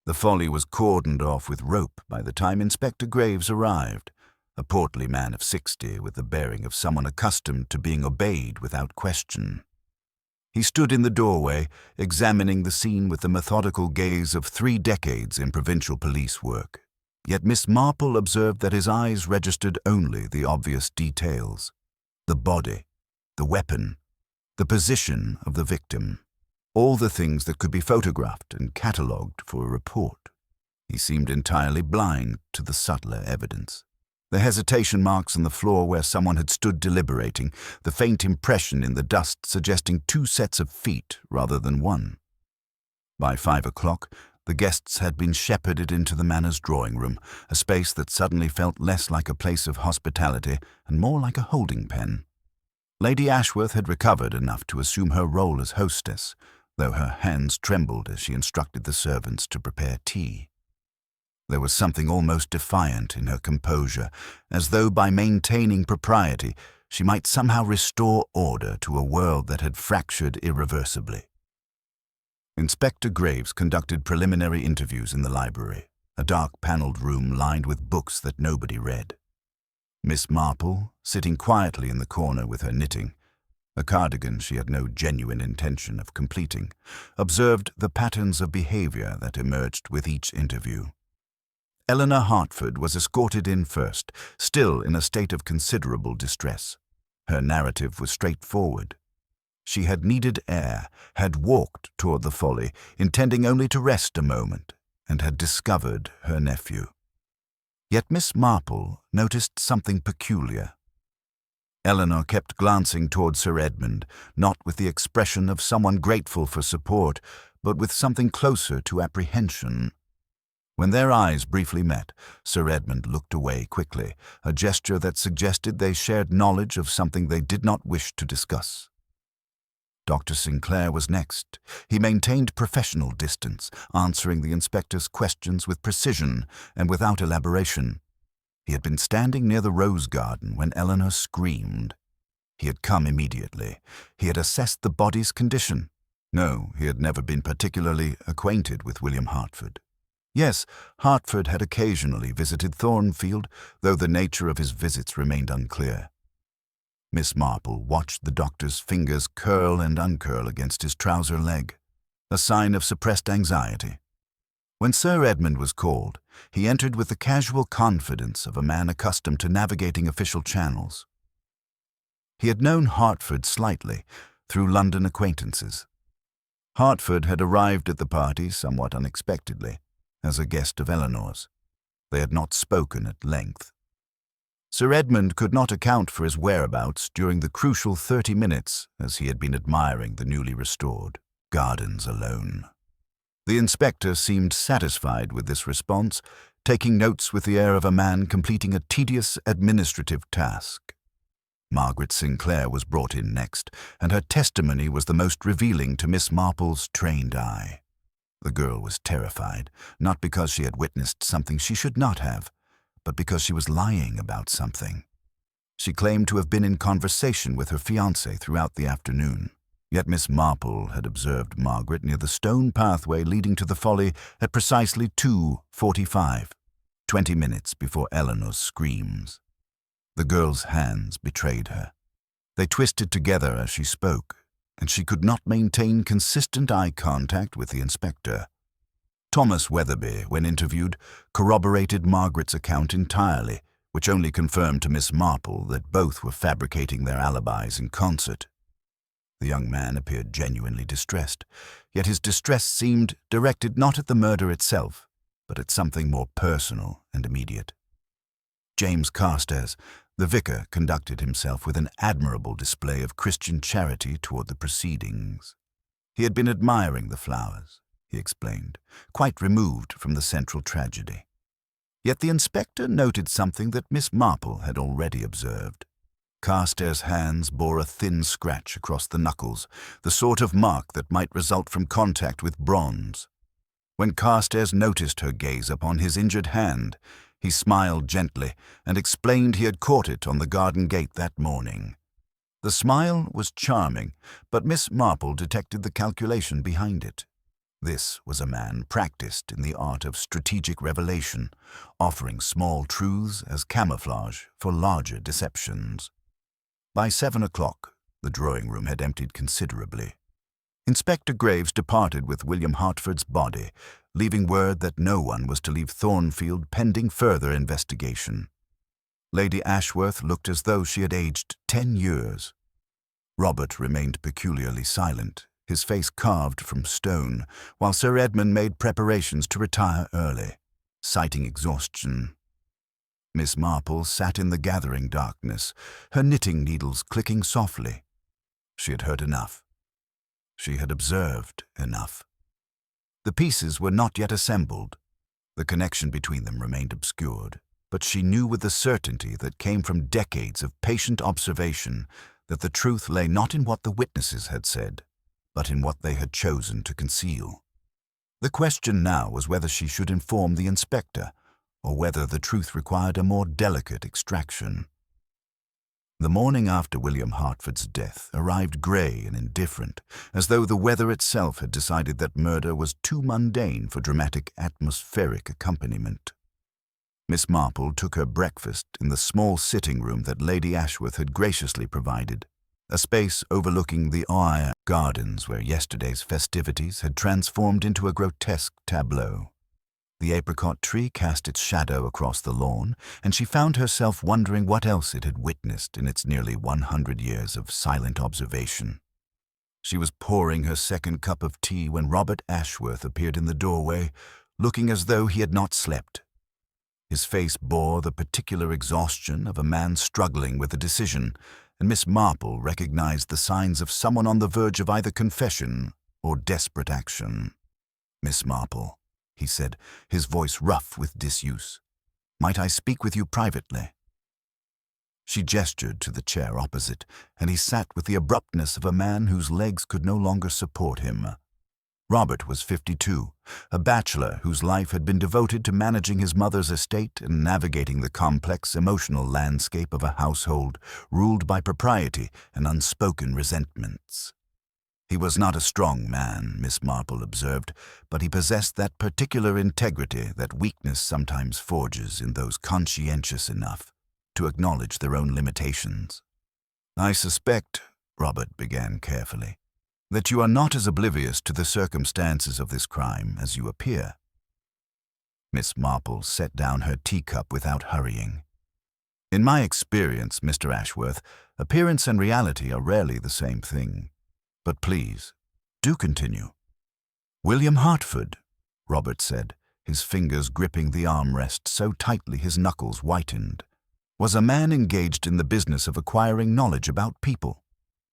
The folly was cordoned off with rope by the time Inspector Graves arrived, a portly man of 60 with the bearing of someone accustomed to being obeyed without question. He stood in the doorway, examining the scene with the methodical gaze of 3 decades in provincial police work. Yet Miss Marple observed that his eyes registered only the obvious details: the body, the weapon, the position of the victim, all the things that could be photographed and catalogued for a report. He seemed entirely blind to the subtler evidence. The hesitation marks on the floor where someone had stood deliberating, the faint impression in the dust suggesting 2 sets of feet rather than 1. By 5 o'clock, the guests had been shepherded into the Manor's drawing room, a space that suddenly felt less like a place of hospitality and more like a holding pen. Lady Ashworth had recovered enough to assume her role as hostess, though her hands trembled as she instructed the servants to prepare tea. There was something almost defiant in her composure, as though by maintaining propriety she might somehow restore order to a world that had fractured irreversibly. Inspector Graves conducted preliminary interviews in the library, a dark-paneled room lined with books that nobody read. Miss Marple, sitting quietly in the corner with her knitting, a cardigan she had no genuine intention of completing, observed the patterns of behavior that emerged with each interview. Eleanor Hartford was escorted in first, still in a state of considerable distress. Her narrative was straightforward. She had needed air, had walked toward the folly, intending only to rest a moment, and had discovered her nephew. Yet Miss Marple noticed something peculiar. Eleanor kept glancing toward Sir Edmund, not with the expression of someone grateful for support, but with something closer to apprehension. When their eyes briefly met, Sir Edmund looked away quickly, a gesture that suggested they shared knowledge of something they did not wish to discuss. Dr. Sinclair was next. He maintained professional distance, answering the inspector's questions with precision and without elaboration. He had been standing near the rose garden when Eleanor screamed. He had come immediately. He had assessed the body's condition. No, he had never been particularly acquainted with William Hartford. Yes, Hartford had occasionally visited Thornfield, though the nature of his visits remained unclear. Miss Marple watched the doctor's fingers curl and uncurl against his trouser leg, a sign of suppressed anxiety. When Sir Edmund was called, he entered with the casual confidence of a man accustomed to navigating official channels. He had known Hartford slightly, through London acquaintances. Hartford had arrived at the party somewhat unexpectedly, as a guest of Eleanor's. They had not spoken at length. Sir Edmund could not account for his whereabouts during the crucial 30 minutes, as he had been admiring the newly restored gardens alone. The inspector seemed satisfied with this response, taking notes with the air of a man completing a tedious administrative task. Margaret Sinclair was brought in next, and her testimony was the most revealing to Miss Marple's trained eye. The girl was terrified, not because she had witnessed something she should not have, but because she was lying about something. She claimed to have been in conversation with her fiancé throughout the afternoon. Yet Miss Marple had observed Margaret near the stone pathway leading to the folly at precisely 2:45, 20 minutes before Eleanor's screams. The girl's hands betrayed her. They twisted together as she spoke, and she could not maintain consistent eye contact with the inspector. Thomas Weatherby, when interviewed, corroborated Margaret's account entirely, which only confirmed to Miss Marple that both were fabricating their alibis in concert. The young man appeared genuinely distressed, yet his distress seemed directed not at the murder itself, but at something more personal and immediate. James Carstairs, the vicar, conducted himself with an admirable display of Christian charity toward the proceedings. He had been admiring the flowers, he explained, quite removed from the central tragedy. Yet the inspector noted something that Miss Marple had already observed. Carstairs' hands bore a thin scratch across the knuckles, the sort of mark that might result from contact with bronze. When Carstairs noticed her gaze upon his injured hand, he smiled gently and explained he had caught it on the garden gate that morning. The smile was charming, but Miss Marple detected the calculation behind it. This was a man practiced in the art of strategic revelation, offering small truths as camouflage for larger deceptions. By 7 o'clock, the drawing room had emptied considerably. Inspector Graves departed with William Hartford's body, leaving word that no one was to leave Thornfield pending further investigation. Lady Ashworth looked as though she had aged 10 years. Robert remained peculiarly silent, his face carved from stone, while Sir Edmund made preparations to retire early, citing exhaustion. Miss Marple sat in the gathering darkness, her knitting needles clicking softly. She had heard enough. She had observed enough. The pieces were not yet assembled. The connection between them remained obscured, but she knew with the certainty that came from decades of patient observation that the truth lay not in what the witnesses had said, but in what they had chosen to conceal. The question now was whether she should inform the inspector, or whether the truth required a more delicate extraction. The morning after William Hartford's death arrived grey and indifferent, as though the weather itself had decided that murder was too mundane for dramatic atmospheric accompaniment. Miss Marple took her breakfast in the small sitting-room that Lady Ashworth had graciously provided, a space overlooking the Oyer gardens where yesterday's festivities had transformed into a grotesque tableau. The apricot tree cast its shadow across the lawn, and she found herself wondering what else it had witnessed in its nearly 100 years of silent observation. She was pouring her second cup of tea when Robert Ashworth appeared in the doorway, looking as though he had not slept. His face bore the particular exhaustion of a man struggling with a decision, and Miss Marple recognized the signs of someone on the verge of either confession or desperate action. "Miss Marple," he said, his voice rough with disuse, "might I speak with you privately?" She gestured to the chair opposite, and he sat with the abruptness of a man whose legs could no longer support him. Robert was 52, a bachelor whose life had been devoted to managing his mother's estate and navigating the complex emotional landscape of a household ruled by propriety and unspoken resentments. He was not a strong man, Miss Marple observed, but he possessed that particular integrity that weakness sometimes forges in those conscientious enough to acknowledge their own limitations. "I suspect," Robert began carefully, "that you are not as oblivious to the circumstances of this crime as you appear." Miss Marple set down her teacup without hurrying. "In my experience, Mr. Ashworth, appearance and reality are rarely the same thing. But please, do continue." "William Hartford," Robert said, his fingers gripping the armrest so tightly his knuckles whitened, "was a man engaged in the business of acquiring knowledge about people,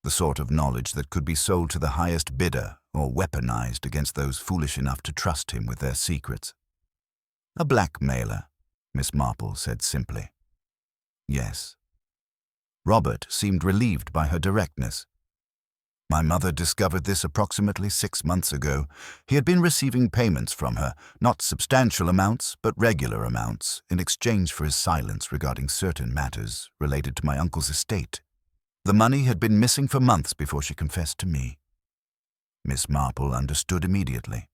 the sort of knowledge that could be sold to the highest bidder or weaponized against those foolish enough to trust him with their secrets." "A blackmailer," Miss Marple said simply. "Yes." Robert seemed relieved by her directness. "My mother discovered this approximately 6 months ago. He had been receiving payments from her, not substantial amounts, but regular amounts, in exchange for his silence regarding certain matters related to my uncle's estate. The money had been missing for months before she confessed to me." Miss Marple understood immediately.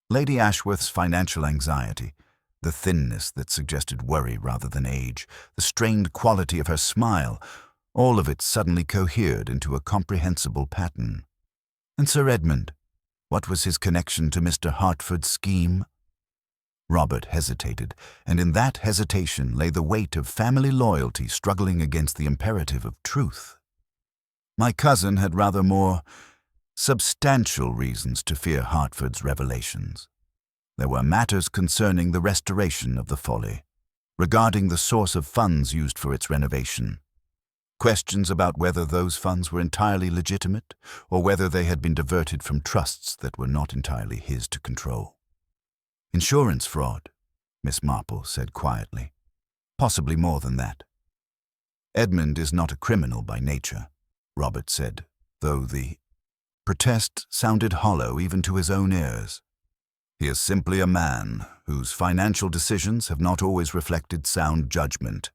Lady Ashworth's financial anxiety, the thinness that suggested worry rather than age, the strained quality of her smile, all of it suddenly cohered into a comprehensible pattern. "And Sir Edmund, what was his connection to Mr. Hartford's scheme?" Robert hesitated, and in that hesitation lay the weight of family loyalty struggling against the imperative of truth. "My cousin had rather more substantial reasons to fear Hartford's revelations. There were matters concerning the restoration of the folly, regarding the source of funds used for its renovation, questions about whether those funds were entirely legitimate or whether they had been diverted from trusts that were not entirely his to control. Insurance fraud," Miss Marple said quietly. "Possibly more than that." "Edmund is not a criminal by nature," Robert said, though the protest sounded hollow even to his own ears. "He is simply a man whose financial decisions have not always reflected sound judgment.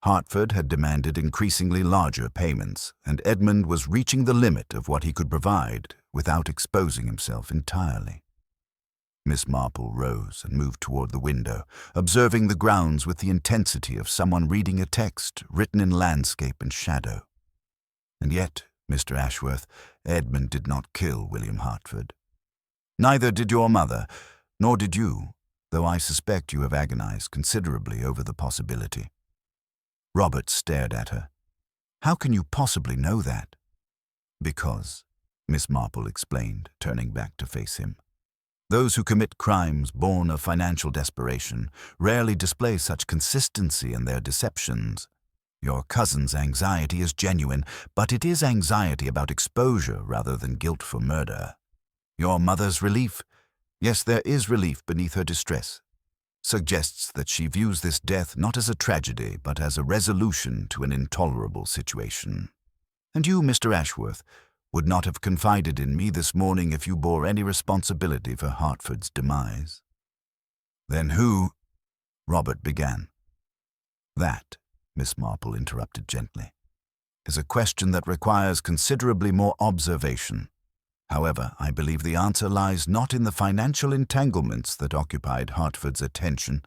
Hartford had demanded increasingly larger payments, and Edmund was reaching the limit of what he could provide without exposing himself entirely." Miss Marple rose and moved toward the window, observing the grounds with the intensity of someone reading a text written in landscape and shadow. And yet, Mr. Ashworth, Edmund did not kill William Hartford. Neither did your mother, nor did you, though I suspect you have agonized considerably over the possibility. Robert stared at her. How can you possibly know that? Because, Miss Marple explained, turning back to face him. Those who commit crimes born of financial desperation rarely display such consistency in their deceptions. Your cousin's anxiety is genuine, but it is anxiety about exposure rather than guilt for murder. Your mother's relief, yes, there is relief beneath her distress, suggests that she views this death not as a tragedy, but as a resolution to an intolerable situation. And you, Mr. Ashworth, would not have confided in me this morning if you bore any responsibility for Hartford's demise. Then who? Robert began. That, Miss Marple interrupted gently, is a question that requires considerably more observation. However, I believe the answer lies not in the financial entanglements that occupied Hartford's attention,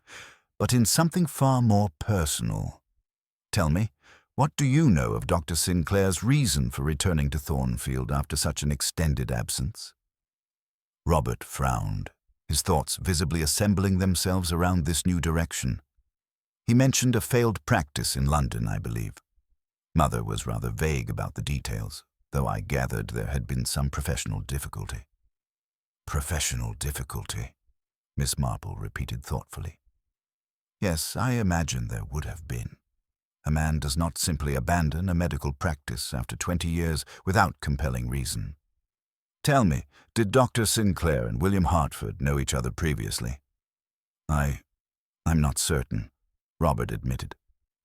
but in something far more personal. Tell me, what do you know of Dr. Sinclair's reason for returning to Thornfield after such an extended absence? Robert frowned, his thoughts visibly assembling themselves around this new direction. He mentioned a failed practice in London, I believe. Mother was rather vague about the details, though I gathered there had been some professional difficulty. Professional difficulty, Miss Marple repeated thoughtfully. Yes, I imagine there would have been. A man does not simply abandon a medical practice after 20 years without compelling reason. Tell me, did Dr. Sinclair and William Hartford know each other previously? I'm not certain, Robert admitted,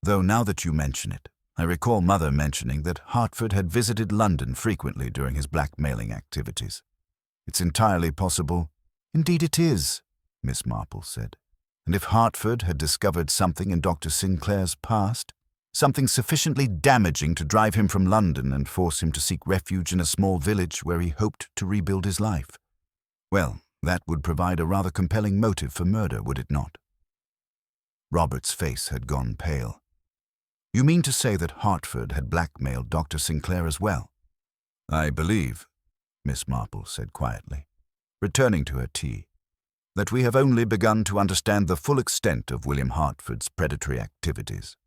though now that you mention it, I recall Mother mentioning that Hartford had visited London frequently during his blackmailing activities. It's entirely possible. Indeed it is, Miss Marple said. And if Hartford had discovered something in Dr. Sinclair's past, something sufficiently damaging to drive him from London and force him to seek refuge in a small village where he hoped to rebuild his life, well, that would provide a rather compelling motive for murder, would it not? Robert's face had gone pale. You mean to say that Hartford had blackmailed Dr. Sinclair as well? I believe, Miss Marple said quietly, returning to her tea, that we have only begun to understand the full extent of William Hartford's predatory activities.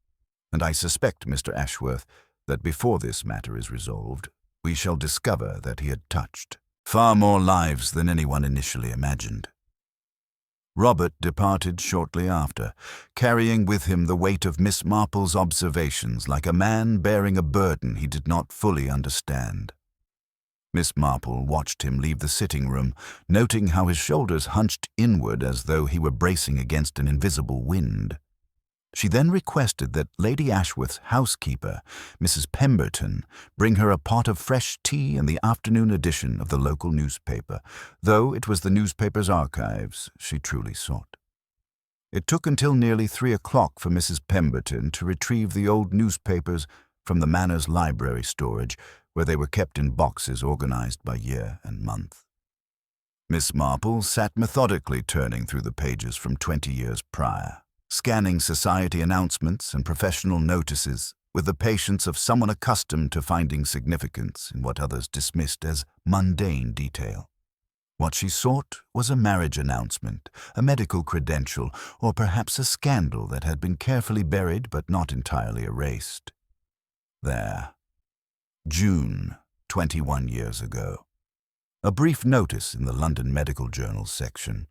And I suspect, Mr. Ashworth, that before this matter is resolved, we shall discover that he had touched far more lives than anyone initially imagined. Robert departed shortly after, carrying with him the weight of Miss Marple's observations like a man bearing a burden he did not fully understand. Miss Marple watched him leave the sitting room, noting how his shoulders hunched inward as though he were bracing against an invisible wind. She then requested that Lady Ashworth's housekeeper, Mrs. Pemberton, bring her a pot of fresh tea in the afternoon edition of the local newspaper, though it was the newspaper's archives she truly sought. It took until nearly 3 o'clock for Mrs. Pemberton to retrieve the old newspapers from the Manor's library storage, where they were kept in boxes organized by year and month. Miss Marple sat methodically turning through the pages from 20 years prior, scanning society announcements and professional notices with the patience of someone accustomed to finding significance in what others dismissed as mundane detail. What she sought was a marriage announcement, a medical credential, or perhaps a scandal that had been carefully buried but not entirely erased. There. June, 21 years ago. A brief notice in the London Medical Journal section.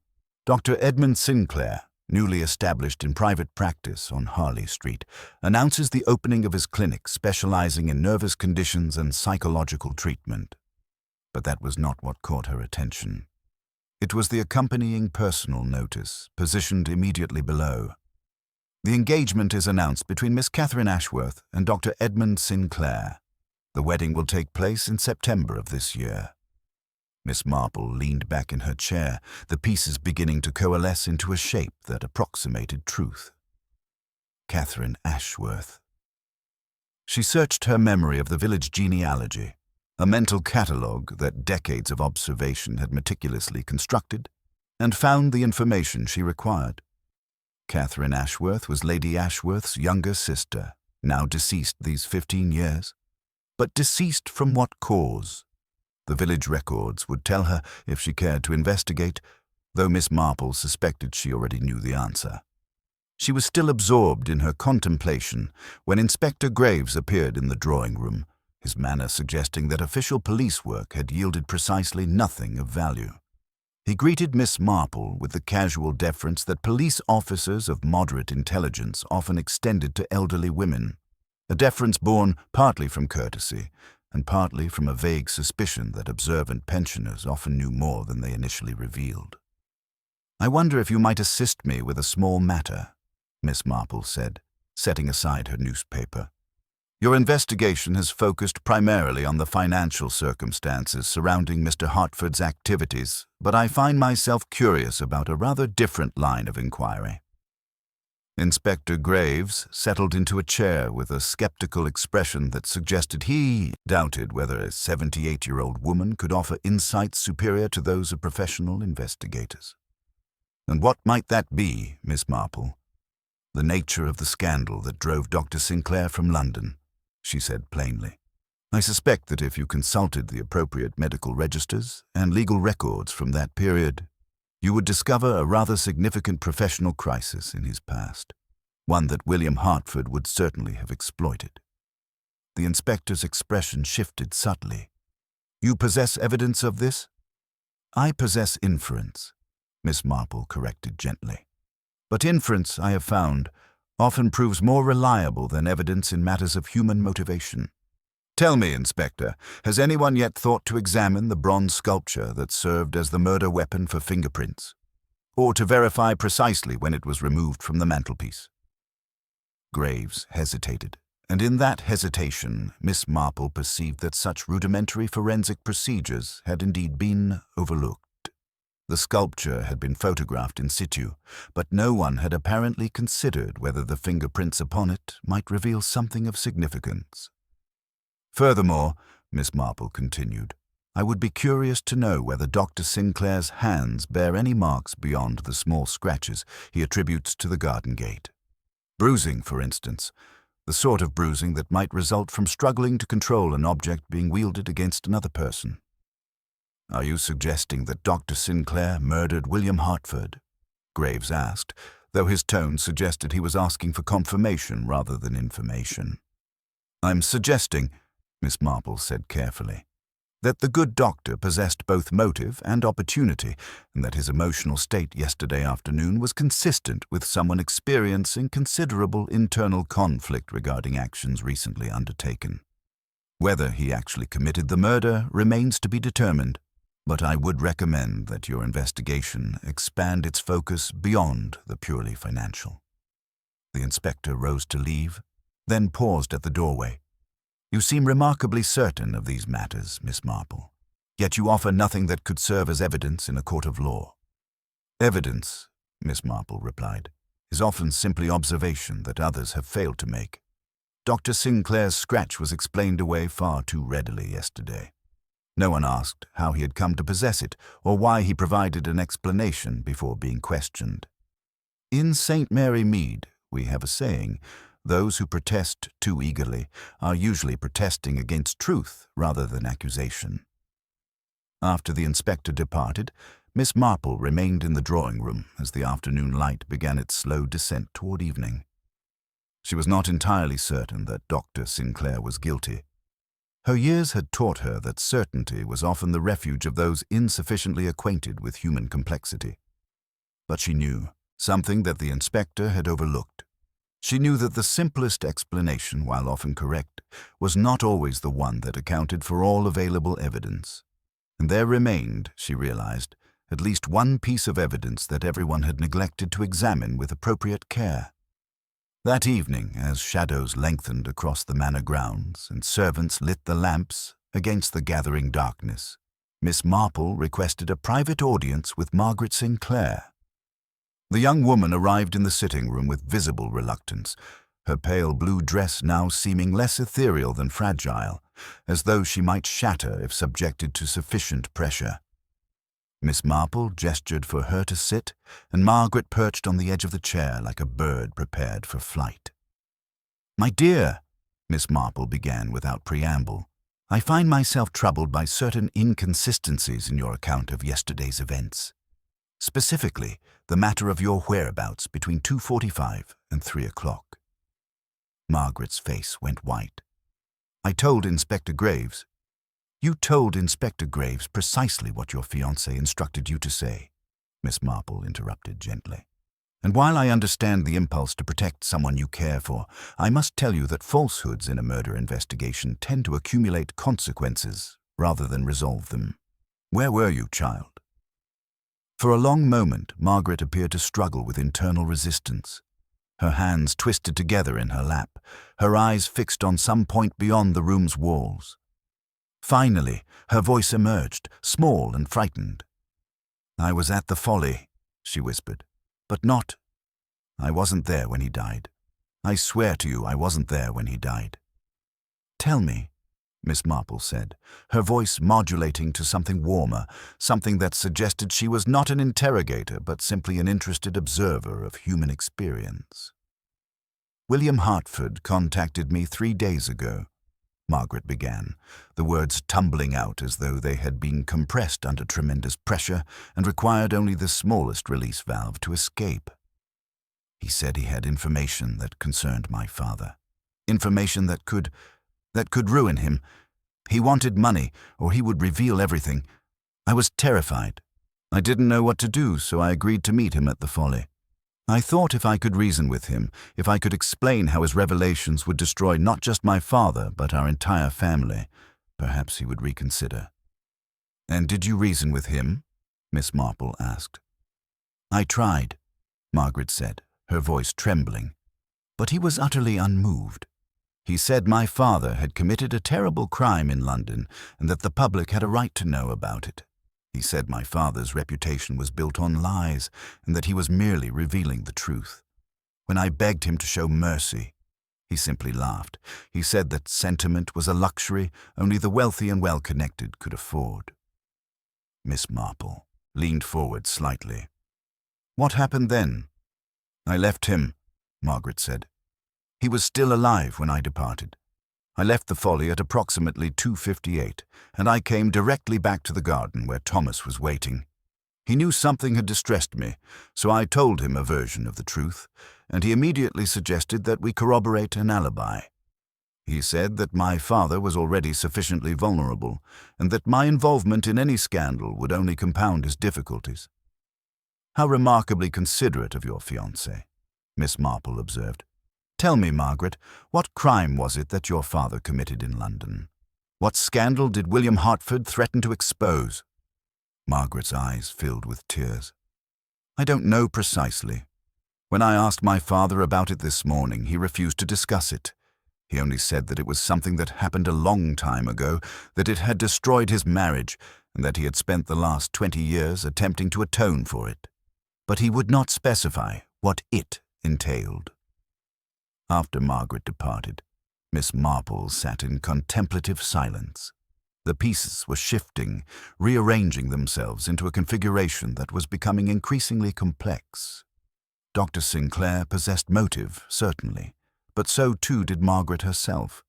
Dr. Edmund Sinclair, newly established in private practice on Harley Street, announces the opening of his clinic specializing in nervous conditions and psychological treatment. But that was not what caught her attention. It was the accompanying personal notice, positioned immediately below. The engagement is announced between Miss Catherine Ashworth and Dr. Edmund Sinclair. The wedding will take place in September of this year. Miss Marple leaned back in her chair, the pieces beginning to coalesce into a shape that approximated truth. Catherine Ashworth. She searched her memory of the village genealogy, a mental catalogue that decades of observation had meticulously constructed, and found the information she required. Catherine Ashworth was Lady Ashworth's younger sister, now deceased these 15 years. But deceased from what cause? The village records would tell her if she cared to investigate, though Miss Marple suspected she already knew the answer. She was still absorbed in her contemplation when Inspector Graves appeared in the drawing-room, his manner suggesting that official police work had yielded precisely nothing of value. He greeted Miss Marple with the casual deference that police officers of moderate intelligence often extended to elderly women, a deference born partly from courtesy and partly from a vague suspicion that observant pensioners often knew more than they initially revealed. "I wonder if you might assist me with a small matter," Miss Marple said, setting aside her newspaper. "Your investigation has focused primarily on the financial circumstances surrounding Mr. Hartford's activities, but I find myself curious about a rather different line of inquiry." Inspector Graves settled into a chair with a skeptical expression that suggested he doubted whether a 78-year-old woman could offer insights superior to those of professional investigators. "And what might that be, Miss Marple?" "The nature of the scandal that drove Dr. Sinclair from London," she said plainly. "I suspect that if you consulted the appropriate medical registers and legal records from that period, you would discover a rather significant professional crisis in his past, one that William Hartford would certainly have exploited." The inspector's expression shifted subtly. "You possess evidence of this?" "I possess inference," Miss Marple corrected gently. "But inference, I have found, often proves more reliable than evidence in matters of human motivation. Tell me, Inspector, has anyone yet thought to examine the bronze sculpture that served as the murder weapon for fingerprints, or to verify precisely when it was removed from the mantelpiece?" Graves hesitated, and in that hesitation, Miss Marple perceived that such rudimentary forensic procedures had indeed been overlooked. The sculpture had been photographed in situ, but no one had apparently considered whether the fingerprints upon it might reveal something of significance. "Furthermore," Miss Marple continued, "I would be curious to know whether Dr. Sinclair's hands bear any marks beyond the small scratches he attributes to the garden gate. Bruising, for instance, the sort of bruising that might result from struggling to control an object being wielded against another person." "Are you suggesting that Dr. Sinclair murdered William Hartford?" Graves asked, though his tone suggested he was asking for confirmation rather than information. "I'm suggesting," Miss Marple said carefully, "that the good doctor possessed both motive and opportunity, and that his emotional state yesterday afternoon was consistent with someone experiencing considerable internal conflict regarding actions recently undertaken. Whether he actually committed the murder remains to be determined, but I would recommend that your investigation expand its focus beyond the purely financial." The inspector rose to leave, then paused at the doorway. "You seem remarkably certain of these matters, Miss Marple, yet you offer nothing that could serve as evidence in a court of law." "Evidence," Miss Marple replied, "is often simply observation that others have failed to make. Dr. Sinclair's scratch was explained away far too readily yesterday. No one asked how he had come to possess it or why he provided an explanation before being questioned. In St. Mary Mead, we have a saying, 'Those who protest too eagerly are usually protesting against truth rather than accusation.'" After the inspector departed, Miss Marple remained in the drawing-room as the afternoon light began its slow descent toward evening. She was not entirely certain that Dr. Sinclair was guilty. Her years had taught her that certainty was often the refuge of those insufficiently acquainted with human complexity. But she knew something that the inspector had overlooked. She knew that the simplest explanation, while often correct, was not always the one that accounted for all available evidence. And there remained, she realized, at least one piece of evidence that everyone had neglected to examine with appropriate care. That evening, as shadows lengthened across the manor grounds and servants lit the lamps against the gathering darkness, Miss Marple requested a private audience with Margaret Sinclair. The young woman arrived in the sitting-room with visible reluctance, her pale blue dress now seeming less ethereal than fragile, as though she might shatter if subjected to sufficient pressure. Miss Marple gestured for her to sit, and Margaret perched on the edge of the chair like a bird prepared for flight. "My dear," Miss Marple began without preamble, "I find myself troubled by certain inconsistencies in your account of yesterday's events. Specifically, the matter of your whereabouts between 2:45 and 3 o'clock. Margaret's face went white. "I told Inspector Graves." "You told Inspector Graves precisely what your fiancé instructed you to say," Miss Marple interrupted gently. "And while I understand the impulse to protect someone you care for, I must tell you that falsehoods in a murder investigation tend to accumulate consequences rather than resolve them. Where were you, child?" For a long moment, Margaret appeared to struggle with internal resistance. Her hands twisted together in her lap, her eyes fixed on some point beyond the room's walls. Finally, her voice emerged, small and frightened. "I was at the Folly," she whispered, "but not. I wasn't there when he died. I swear to you I wasn't there when he died." "Tell me," Miss Marple said, her voice modulating to something warmer, something that suggested she was not an interrogator but simply an interested observer of human experience. "William Hartford contacted me 3 days ago," Margaret began, the words tumbling out as though they had been compressed under tremendous pressure and required only the smallest release valve to escape. "He said he had information that concerned my father. Information that could ruin him. He wanted money, or he would reveal everything. I was terrified. I didn't know what to do, so I agreed to meet him at the Folly. I thought if I could reason with him, if I could explain how his revelations would destroy not just my father, but our entire family, perhaps he would reconsider." "And did you reason with him?" Miss Marple asked. "I tried," Margaret said, her voice trembling. "But he was utterly unmoved. He said my father had committed a terrible crime in London and that the public had a right to know about it. He said my father's reputation was built on lies and that he was merely revealing the truth. When I begged him to show mercy, he simply laughed. He said that sentiment was a luxury only the wealthy and well-connected could afford." Miss Marple leaned forward slightly. "What happened then?" "I left him," Margaret said. "He was still alive when I departed. I left the Folly at approximately 2:58, and I came directly back to the garden where Thomas was waiting. He knew something had distressed me, so I told him a version of the truth, and he immediately suggested that we corroborate an alibi. He said that my father was already sufficiently vulnerable, and that my involvement in any scandal would only compound his difficulties." "How remarkably considerate of your fiancé," Miss Marple observed. "Tell me, Margaret, what crime was it that your father committed in London? What scandal did William Hartford threaten to expose?" Margaret's eyes filled with tears. "I don't know precisely. When I asked my father about it this morning, he refused to discuss it. He only said that it was something that happened a long time ago, that it had destroyed his marriage, and that he had spent the last 20 years attempting to atone for it. But he would not specify what it entailed." After Margaret departed, Miss Marple sat in contemplative silence. The pieces were shifting, rearranging themselves into a configuration that was becoming increasingly complex. Dr. Sinclair possessed motive, certainly, but so too did Margaret herself.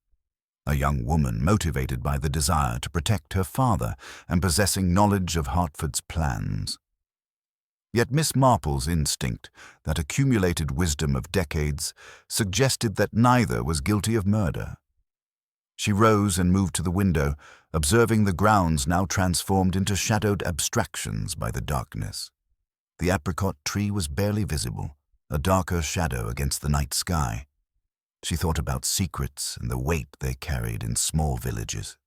A young woman motivated by the desire to protect her father and possessing knowledge of Hartford's plans. Yet Miss Marple's instinct, that accumulated wisdom of decades, suggested that neither was guilty of murder. She rose and moved to the window, observing the grounds now transformed into shadowed abstractions by the darkness. The apricot tree was barely visible, a darker shadow against the night sky. She thought about secrets and the weight they carried in small villages.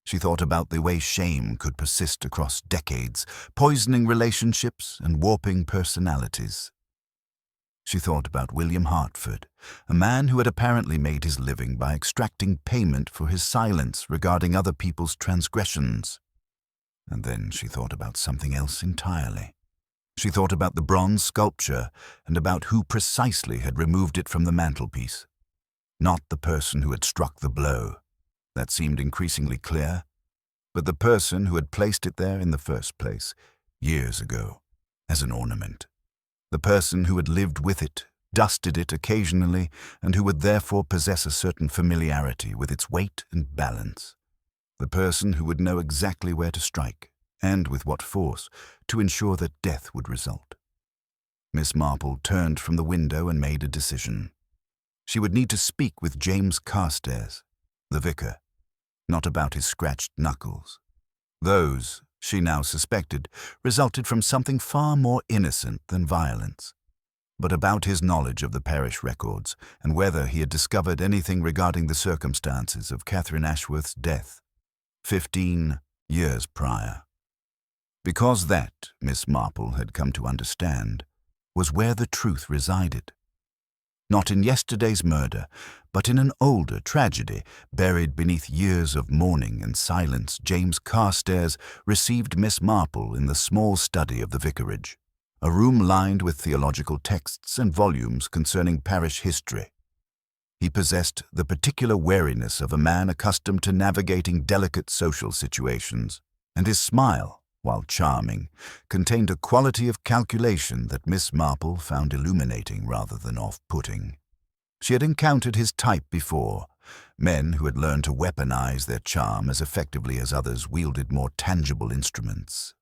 She thought about the way shame could persist across decades, poisoning relationships and warping personalities. She thought about William Hartford, a man who had apparently made his living by extracting payment for his silence regarding other people's transgressions. And then she thought about something else entirely. She thought about the bronze sculpture and about who precisely had removed it from the mantelpiece. Not the person who had struck the blow. That seemed increasingly clear. But the person who had placed it there in the first place, years ago, as an ornament. The person who had lived with it, dusted it occasionally, and who would therefore possess a certain familiarity with its weight and balance. The person who would know exactly where to strike, and with what force, to ensure that death would result. Miss Marple turned from the window and made a decision. She would need to speak with James Carstairs, the vicar, not about his scratched knuckles. Those, she now suspected, resulted from something far more innocent than violence, but about his knowledge of the parish records and whether he had discovered anything regarding the circumstances of Catherine Ashworth's death 15 years prior. Because that, Miss Marple had come to understand, was where the truth resided. Not in yesterday's murder, but in an older tragedy, buried beneath years of mourning and silence, James Carstairs received Miss Marple in the small study of the vicarage, a room lined with theological texts and volumes concerning parish history. He possessed the particular wariness of a man accustomed to navigating delicate social situations, and his smile, while charming, contained a quality of calculation that Miss Marple found illuminating rather than off-putting. She had encountered his type before, men who had learned to weaponize their charm as effectively as others wielded more tangible instruments.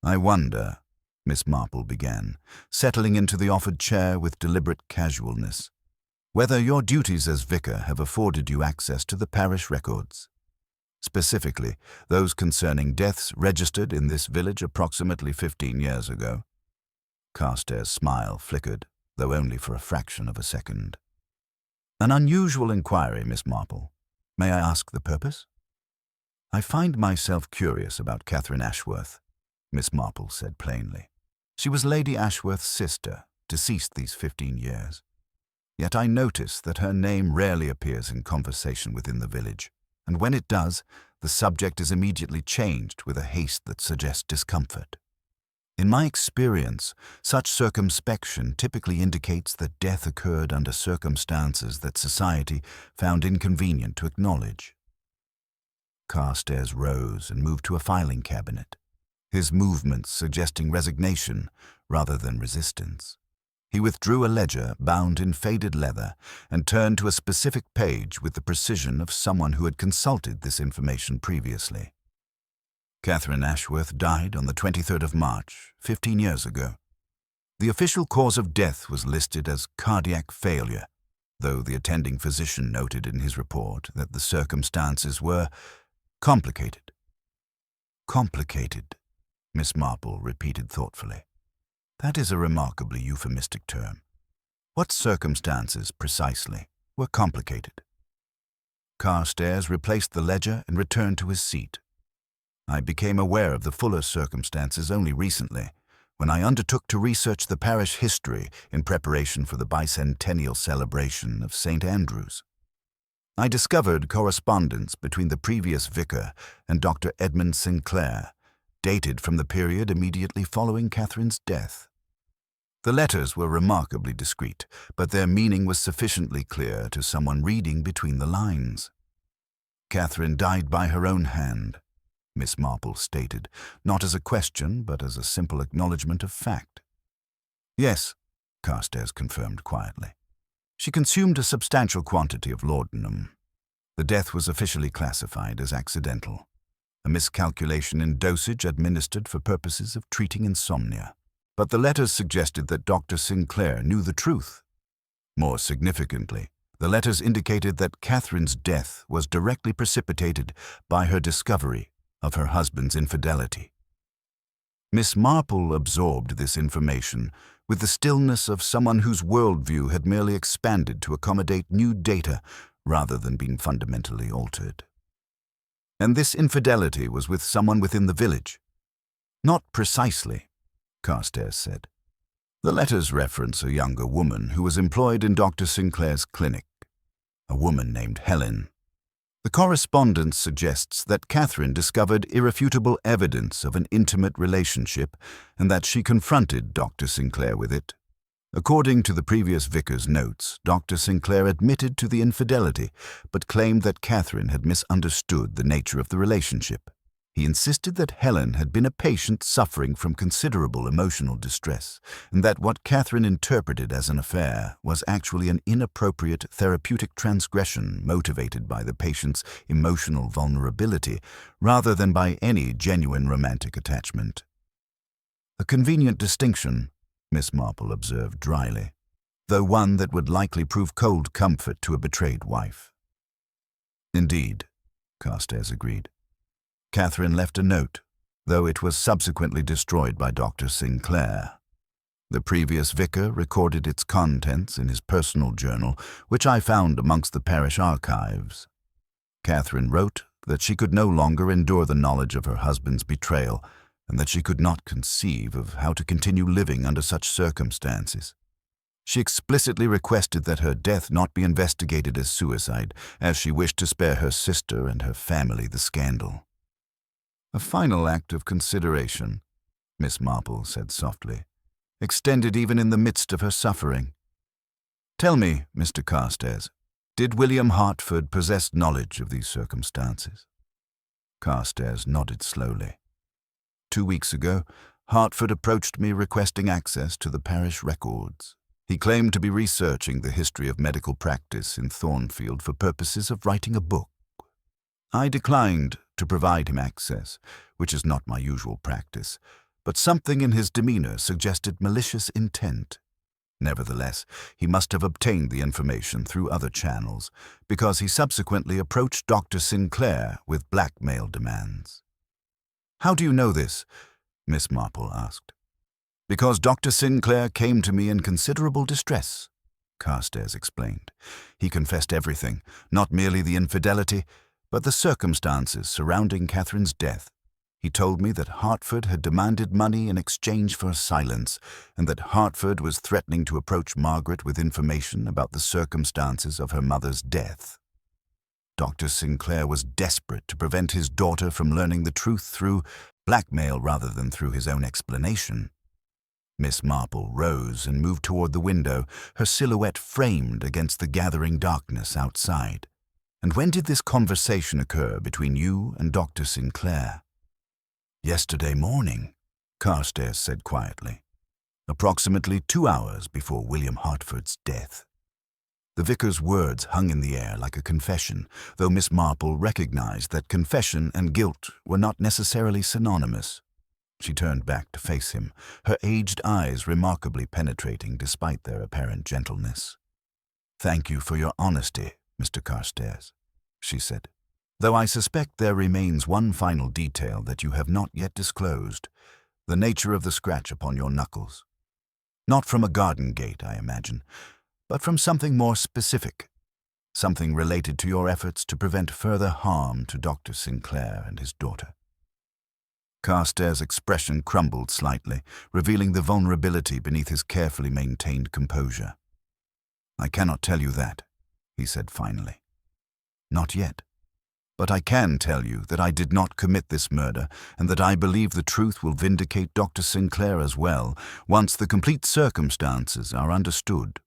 "I wonder," Miss Marple began, settling into the offered chair with deliberate casualness, "whether your duties as vicar have afforded you access to the parish records. Specifically, those concerning deaths registered in this village approximately 15 years ago." Carstairs' smile flickered, though only for a fraction of a second. "An unusual inquiry, Miss Marple. May I ask the purpose?" "I find myself curious about Catherine Ashworth," Miss Marple said plainly. "She was Lady Ashworth's sister, deceased these 15 years. Yet I notice that her name rarely appears in conversation within the village, and when it does, the subject is immediately changed with a haste that suggests discomfort. In my experience, such circumspection typically indicates that death occurred under circumstances that society found inconvenient to acknowledge." Carstairs rose and moved to a filing cabinet, his movements suggesting resignation rather than resistance. He withdrew a ledger bound in faded leather and turned to a specific page with the precision of someone who had consulted this information previously. "Catherine Ashworth died on the 23rd of March, 15 years ago. The official cause of death was listed as cardiac failure, though the attending physician noted in his report that the circumstances were complicated." "Complicated," Miss Marple repeated thoughtfully. "That is a remarkably euphemistic term. What circumstances, precisely, were complicated?" Carstairs replaced the ledger and returned to his seat. "I became aware of the fuller circumstances only recently, when I undertook to research the parish history in preparation for the bicentennial celebration of St. Andrew's. I discovered correspondence between the previous vicar and Dr. Edmund Sinclair, dated from the period immediately following Catherine's death. The letters were remarkably discreet, but their meaning was sufficiently clear to someone reading between the lines. "Catherine died by her own hand," Miss Marple stated, not as a question, but as a simple acknowledgement of fact. "Yes," Carstairs confirmed quietly. "She consumed a substantial quantity of laudanum. The death was officially classified as accidental, a miscalculation in dosage administered for purposes of treating insomnia. But the letters suggested that Dr. Sinclair knew the truth. More significantly, the letters indicated that Catherine's death was directly precipitated by her discovery of her husband's infidelity." Miss Marple absorbed this information with the stillness of someone whose worldview had merely expanded to accommodate new data rather than being fundamentally altered. "And this infidelity was with someone within the village?" "Not precisely," Carstairs said. "The letters reference a younger woman who was employed in Dr. Sinclair's clinic, a woman named Helen. The correspondence suggests that Catherine discovered irrefutable evidence of an intimate relationship and that she confronted Dr. Sinclair with it. According to the previous vicar's notes, Dr. Sinclair admitted to the infidelity, but claimed that Catherine had misunderstood the nature of the relationship. He insisted that Helen had been a patient suffering from considerable emotional distress, and that what Catherine interpreted as an affair was actually an inappropriate therapeutic transgression motivated by the patient's emotional vulnerability rather than by any genuine romantic attachment. A convenient distinction, Miss Marple observed dryly, though one that would likely prove cold comfort to a betrayed wife. Indeed, Carstairs agreed. Catherine left a note, though it was subsequently destroyed by Dr. Sinclair. The previous vicar recorded its contents in his personal journal, which I found amongst the parish archives. Catherine wrote that she could no longer endure the knowledge of her husband's betrayal, and that she could not conceive of how to continue living under such circumstances. She explicitly requested that her death not be investigated as suicide, as she wished to spare her sister and her family the scandal. "A final act of consideration," Miss Marple said softly, "extended even in the midst of her suffering. Tell me, Mr. Carstairs, did William Hartford possess knowledge of these circumstances?" Carstairs nodded slowly. 2 weeks ago, Hartford approached me requesting access to the parish records. He claimed to be researching the history of medical practice in Thornfield for purposes of writing a book. I declined to provide him access, which is not my usual practice, but something in his demeanor suggested malicious intent. Nevertheless, he must have obtained the information through other channels, because he subsequently approached Dr. Sinclair with blackmail demands. "How do you know this?" Miss Marple asked. "Because Dr. Sinclair came to me in considerable distress," Carstairs explained. "He confessed everything, not merely the infidelity, but the circumstances surrounding Catherine's death. He told me that Hartford had demanded money in exchange for silence, and that Hartford was threatening to approach Margaret with information about the circumstances of her mother's death. Dr. Sinclair was desperate to prevent his daughter from learning the truth through blackmail rather than through his own explanation." Miss Marple rose and moved toward the window, her silhouette framed against the gathering darkness outside. "And when did this conversation occur between you and Dr. Sinclair?" "Yesterday morning," Carstairs said quietly, "approximately 2 hours before William Hartford's death." The vicar's words hung in the air like a confession, though Miss Marple recognized that confession and guilt were not necessarily synonymous. She turned back to face him, her aged eyes remarkably penetrating despite their apparent gentleness. "Thank you for your honesty, Mr. Carstairs," she said, "though I suspect there remains one final detail that you have not yet disclosed, the nature of the scratch upon your knuckles. Not from a garden gate, I imagine, but from something more specific, something related to your efforts to prevent further harm to Dr. Sinclair and his daughter." Carstairs' expression crumbled slightly, revealing the vulnerability beneath his carefully maintained composure. "I cannot tell you that," he said finally. "Not yet. But I can tell you that I did not commit this murder, and that I believe the truth will vindicate Dr. Sinclair as well, once the complete circumstances are understood."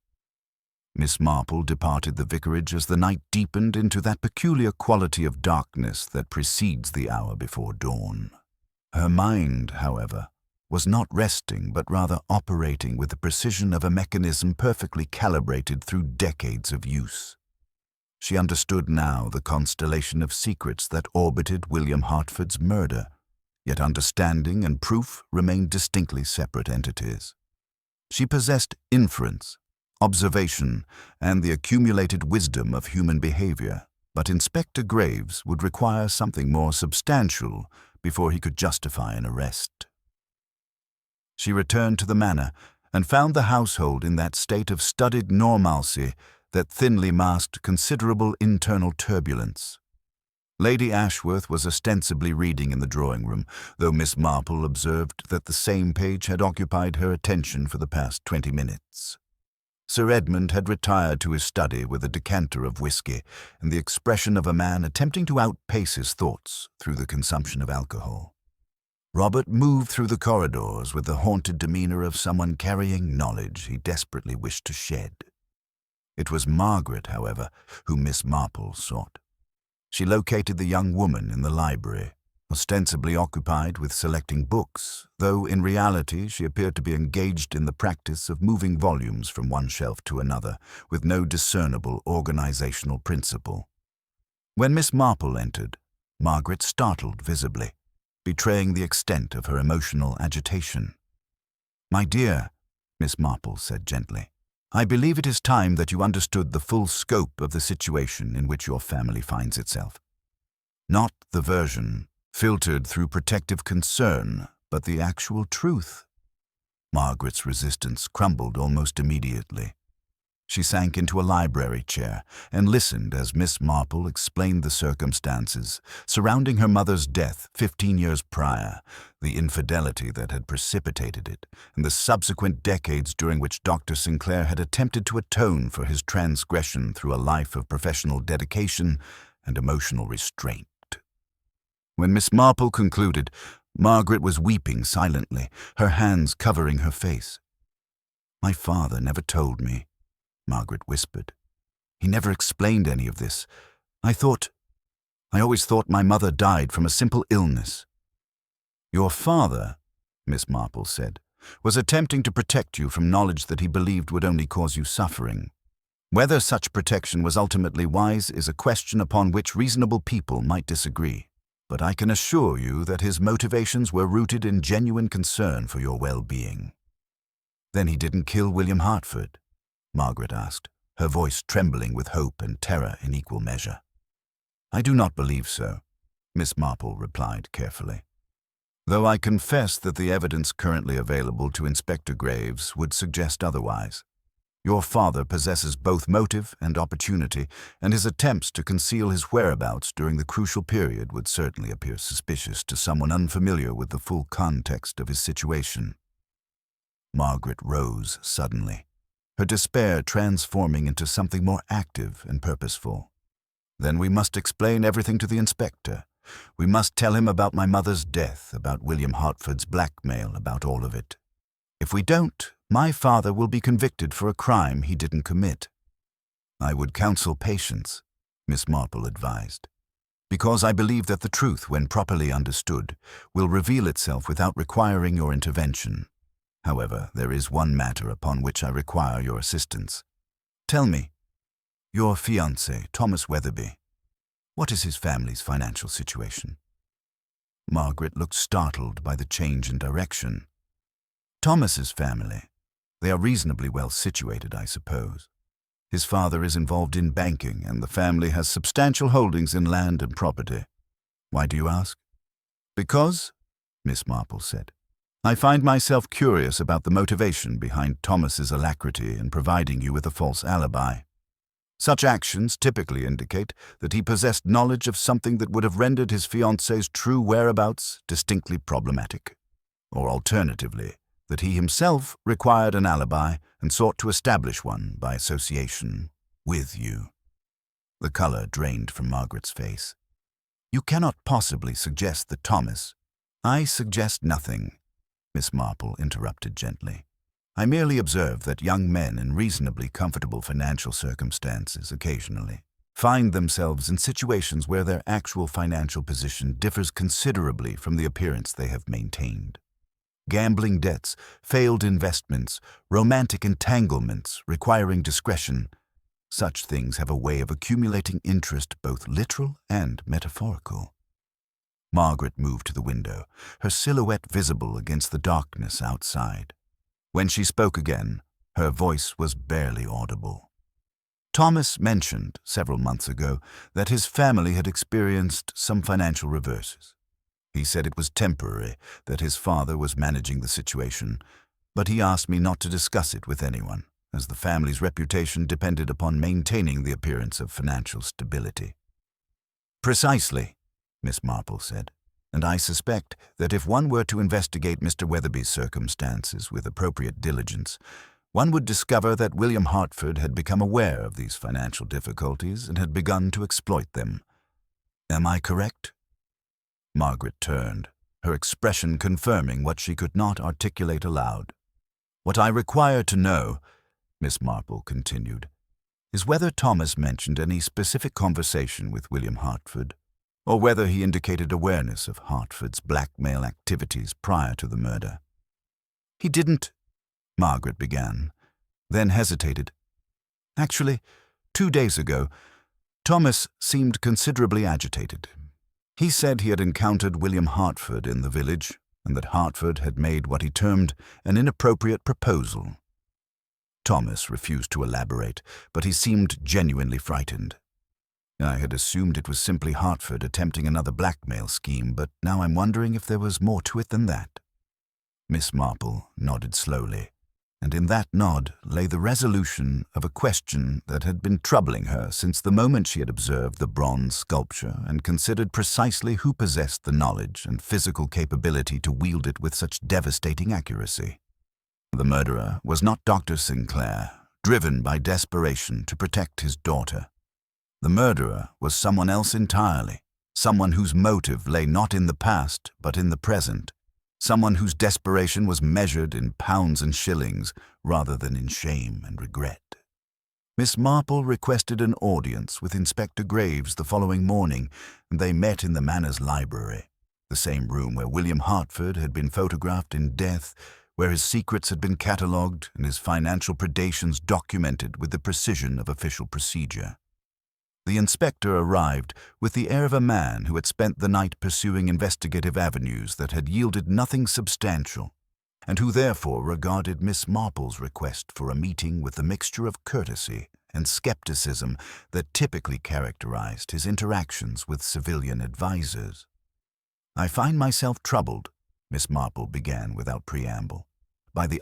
Miss Marple departed the vicarage as the night deepened into that peculiar quality of darkness that precedes the hour before dawn. Her mind, however, was not resting but rather operating with the precision of a mechanism perfectly calibrated through decades of use. She understood now the constellation of secrets that orbited William Hartford's murder, yet understanding and proof remained distinctly separate entities. She possessed inference, observation, and the accumulated wisdom of human behavior, but Inspector Graves would require something more substantial before he could justify an arrest. She returned to the manor and found the household in that state of studied normalcy that thinly masked considerable internal turbulence. Lady Ashworth was ostensibly reading in the drawing-room, though Miss Marple observed that the same page had occupied her attention for the past 20 minutes. Sir Edmund had retired to his study with a decanter of whisky and the expression of a man attempting to outpace his thoughts through the consumption of alcohol. Robert moved through the corridors with the haunted demeanor of someone carrying knowledge he desperately wished to shed. It was Margaret, however, whom Miss Marple sought. She located the young woman in the library, ostensibly occupied with selecting books, though in reality she appeared to be engaged in the practice of moving volumes from one shelf to another with no discernible organizational principle. When Miss Marple entered, Margaret startled visibly, betraying the extent of her emotional agitation. "My dear," Miss Marple said gently, "I believe it is time that you understood the full scope of the situation in which your family finds itself. Not the version filtered through protective concern, but the actual truth." Margaret's resistance crumbled almost immediately. She sank into a library chair and listened as Miss Marple explained the circumstances surrounding her mother's death 15 years prior, the infidelity that had precipitated it, and the subsequent decades during which Dr. Sinclair had attempted to atone for his transgression through a life of professional dedication and emotional restraint. When Miss Marple concluded, Margaret was weeping silently, her hands covering her face. "My father never told me," Margaret whispered. "He never explained any of this. I always thought my mother died from a simple illness." "Your father," Miss Marple said, "was attempting to protect you from knowledge that he believed would only cause you suffering. Whether such protection was ultimately wise is a question upon which reasonable people might disagree. But I can assure you that his motivations were rooted in genuine concern for your well-being." "Then he didn't kill William Hartford?" Margaret asked, her voice trembling with hope and terror in equal measure. "I do not believe so," Miss Marple replied carefully, "though I confess that the evidence currently available to Inspector Graves would suggest otherwise. Your father possesses both motive and opportunity, and his attempts to conceal his whereabouts during the crucial period would certainly appear suspicious to someone unfamiliar with the full context of his situation." Margaret rose suddenly, her despair transforming into something more active and purposeful. "Then we must explain everything to the inspector. We must tell him about my mother's death, about William Hartford's blackmail, about all of it. If we don't, my father will be convicted for a crime he didn't commit." "I would counsel patience," Miss Marple advised, "because I believe that the truth, when properly understood, will reveal itself without requiring your intervention. However, there is one matter upon which I require your assistance. Tell me, your fiancé, Thomas Weatherby, what is his family's financial situation?" Margaret looked startled by the change in direction. "Thomas's family. They are reasonably well situated, I suppose. His father is involved in banking, and the family has substantial holdings in land and property. Why do you ask?" "Because," Miss Marple said, "I find myself curious about the motivation behind Thomas's alacrity in providing you with a false alibi. Such actions typically indicate that he possessed knowledge of something that would have rendered his fiancée's true whereabouts distinctly problematic. Or alternatively, that he himself required an alibi and sought to establish one by association with you." The color drained from Margaret's face. "You cannot possibly suggest that Thomas—" "I suggest nothing," Miss Marple interrupted gently. "I merely observe that young men in reasonably comfortable financial circumstances occasionally find themselves in situations where their actual financial position differs considerably from the appearance they have maintained. Gambling debts, failed investments, romantic entanglements requiring discretion, such things have a way of accumulating interest, both literal and metaphorical." Margaret moved to the window, her silhouette visible against the darkness outside. When she spoke again, her voice was barely audible. "Thomas mentioned several months ago that his family had experienced some financial reverses. He said it was temporary, that his father was managing the situation, but he asked me not to discuss it with anyone, as the family's reputation depended upon maintaining the appearance of financial stability." "Precisely," Miss Marple said, "and I suspect that if one were to investigate Mr. Weatherby's circumstances with appropriate diligence, one would discover that William Hartford had become aware of these financial difficulties and had begun to exploit them. Am I correct?" Margaret turned, her expression confirming what she could not articulate aloud. "What I require to know," Miss Marple continued, "is whether Thomas mentioned any specific conversation with William Hartford, or whether he indicated awareness of Hartford's blackmail activities prior to the murder. "He didn't," Margaret began, then hesitated. "Actually, 2 days ago, Thomas seemed considerably agitated. He said he had encountered William Hartford in the village, and that Hartford had made what he termed an inappropriate proposal." Thomas refused to elaborate, but he seemed genuinely frightened. "I had assumed it was simply Hartford attempting another blackmail scheme, but now I'm wondering if there was more to it than that." Miss Marple nodded slowly, and in that nod lay the resolution of a question that had been troubling her since the moment she had observed the bronze sculpture and considered precisely who possessed the knowledge and physical capability to wield it with such devastating accuracy. The murderer was not Dr. Sinclair, driven by desperation to protect his daughter. The murderer was someone else entirely, someone whose motive lay not in the past but in the present, someone whose desperation was measured in pounds and shillings rather than in shame and regret. Miss Marple requested an audience with Inspector Graves the following morning, and they met in the Manor's library, the same room where William Hartford had been photographed in death, where his secrets had been catalogued and his financial predations documented with the precision of official procedure. The inspector arrived with the air of a man who had spent the night pursuing investigative avenues that had yielded nothing substantial, and who therefore regarded Miss Marple's request for a meeting with the mixture of courtesy and skepticism that typically characterized his interactions with civilian advisors. "I find myself troubled," Miss Marple began without preamble, "by the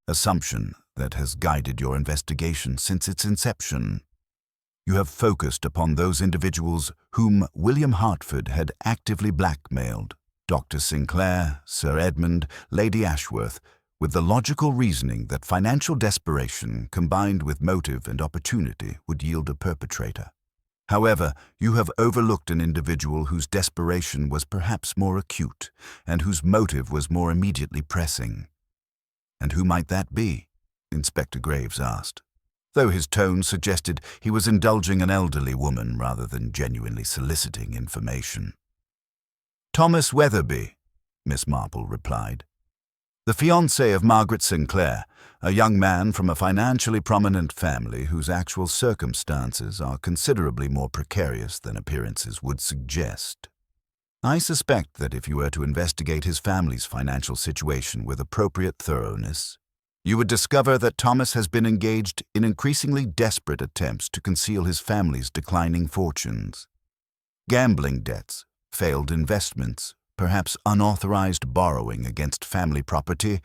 assumption that has guided your investigation since its inception. You have focused upon those individuals whom William Hartford had actively blackmailed, Dr. Sinclair, Sir Edmund, Lady Ashworth, with the logical reasoning that financial desperation combined with motive and opportunity would yield a perpetrator. However, you have overlooked an individual whose desperation was perhaps more acute and whose motive was more immediately pressing." "And who might that be?" Inspector Graves asked, though his tone suggested he was indulging an elderly woman rather than genuinely soliciting information. "Thomas Weatherby," Miss Marple replied. "The fiancé of Margaret Sinclair, a young man from a financially prominent family whose actual circumstances are considerably more precarious than appearances would suggest. I suspect that if you were to investigate his family's financial situation with appropriate thoroughness, you would discover that Thomas has been engaged in increasingly desperate attempts to conceal his family's declining fortunes. Gambling debts, failed investments, perhaps unauthorized borrowing against family property,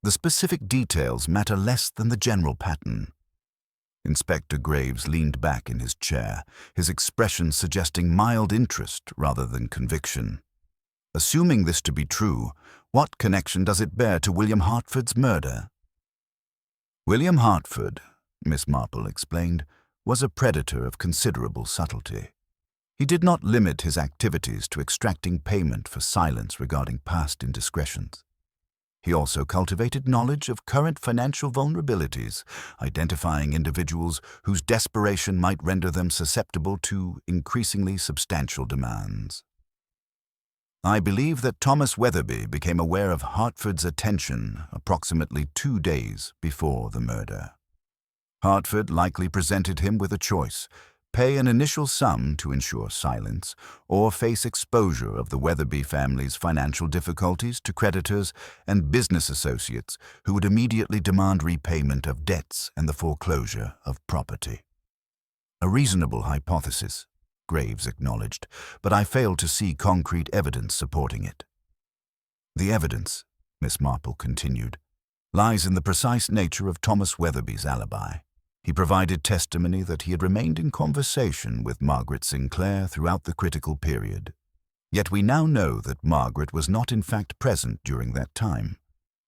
the specific details matter less than the general pattern." Inspector Graves leaned back in his chair, his expression suggesting mild interest rather than conviction. "Assuming this to be true, what connection does it bear to William Hartford's murder?" "William Hartford," Miss Marple explained, "was a predator of considerable subtlety. He did not limit his activities to extracting payment for silence regarding past indiscretions. He also cultivated knowledge of current financial vulnerabilities, identifying individuals whose desperation might render them susceptible to increasingly substantial demands. I believe that Thomas Weatherby became aware of Hartford's attention approximately 2 days before the murder. Hartford likely presented him with a choice: pay an initial sum to ensure silence, or face exposure of the Weatherby family's financial difficulties to creditors and business associates who would immediately demand repayment of debts and the foreclosure of property. A reasonable hypothesis, Graves acknowledged, but I failed to see concrete evidence supporting it. The evidence, Miss Marple continued, lies in the precise nature of Thomas Weatherby's alibi. He provided testimony that he had remained in conversation with Margaret Sinclair throughout the critical period. Yet we now know that Margaret was not in fact present during that time.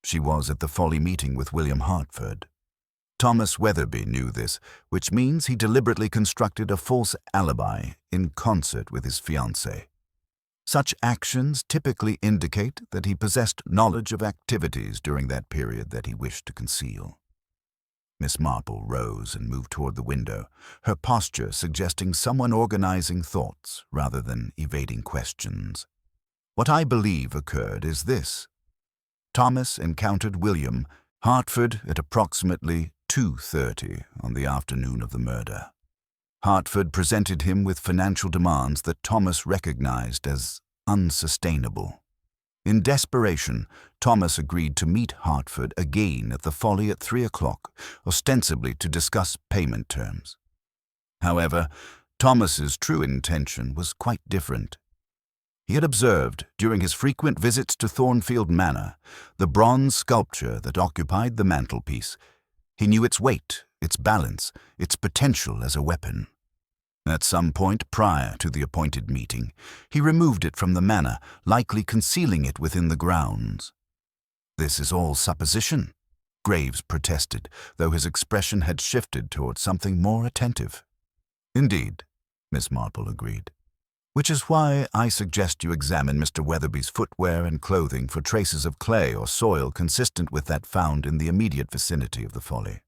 She was at the folly meeting with William Hartford. Thomas Weatherby knew this, which means he deliberately constructed a false alibi in concert with his fiancée. Such actions typically indicate that he possessed knowledge of activities during that period that he wished to conceal. Miss Marple rose and moved toward the window, her posture suggesting someone organizing thoughts rather than evading questions. What I believe occurred is this. Thomas encountered William Hartford at approximately 2:30 on the afternoon of the murder. Hartford presented him with financial demands that Thomas recognized as unsustainable. In desperation, Thomas agreed to meet Hartford again at the Folly at 3 o'clock, ostensibly to discuss payment terms. However, Thomas's true intention was quite different. He had observed, during his frequent visits to Thornfield Manor, the bronze sculpture that occupied the mantelpiece. He knew its weight, its balance, its potential as a weapon. At some point prior to the appointed meeting, he removed it from the manor, likely concealing it within the grounds. "This is all supposition," Graves protested, though his expression had shifted towards something more attentive. "Indeed," Miss Marple agreed. "Which is why I suggest you examine Mr. Weatherby's footwear and clothing for traces of clay or soil consistent with that found in the immediate vicinity of the Folly.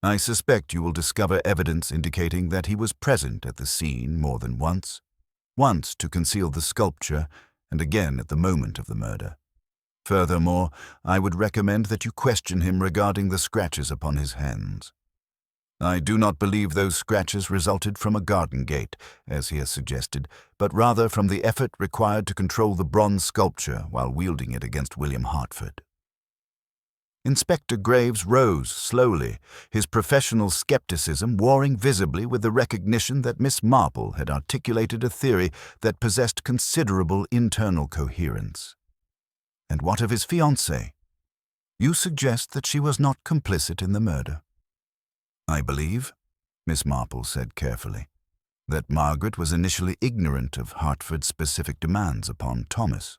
I suspect you will discover evidence indicating that he was present at the scene more than once to conceal the sculpture and again at the moment of the murder. Furthermore, I would recommend that you question him regarding the scratches upon his hands. I do not believe those scratches resulted from a garden gate, as he has suggested, but rather from the effort required to control the bronze sculpture while wielding it against William Hartford." Inspector Graves rose slowly, his professional skepticism warring visibly with the recognition that Miss Marple had articulated a theory that possessed considerable internal coherence. "And what of his fiancée? You suggest that she was not complicit in the murder." "I believe," Miss Marple said carefully, "that Margaret was initially ignorant of Hartford's specific demands upon Thomas.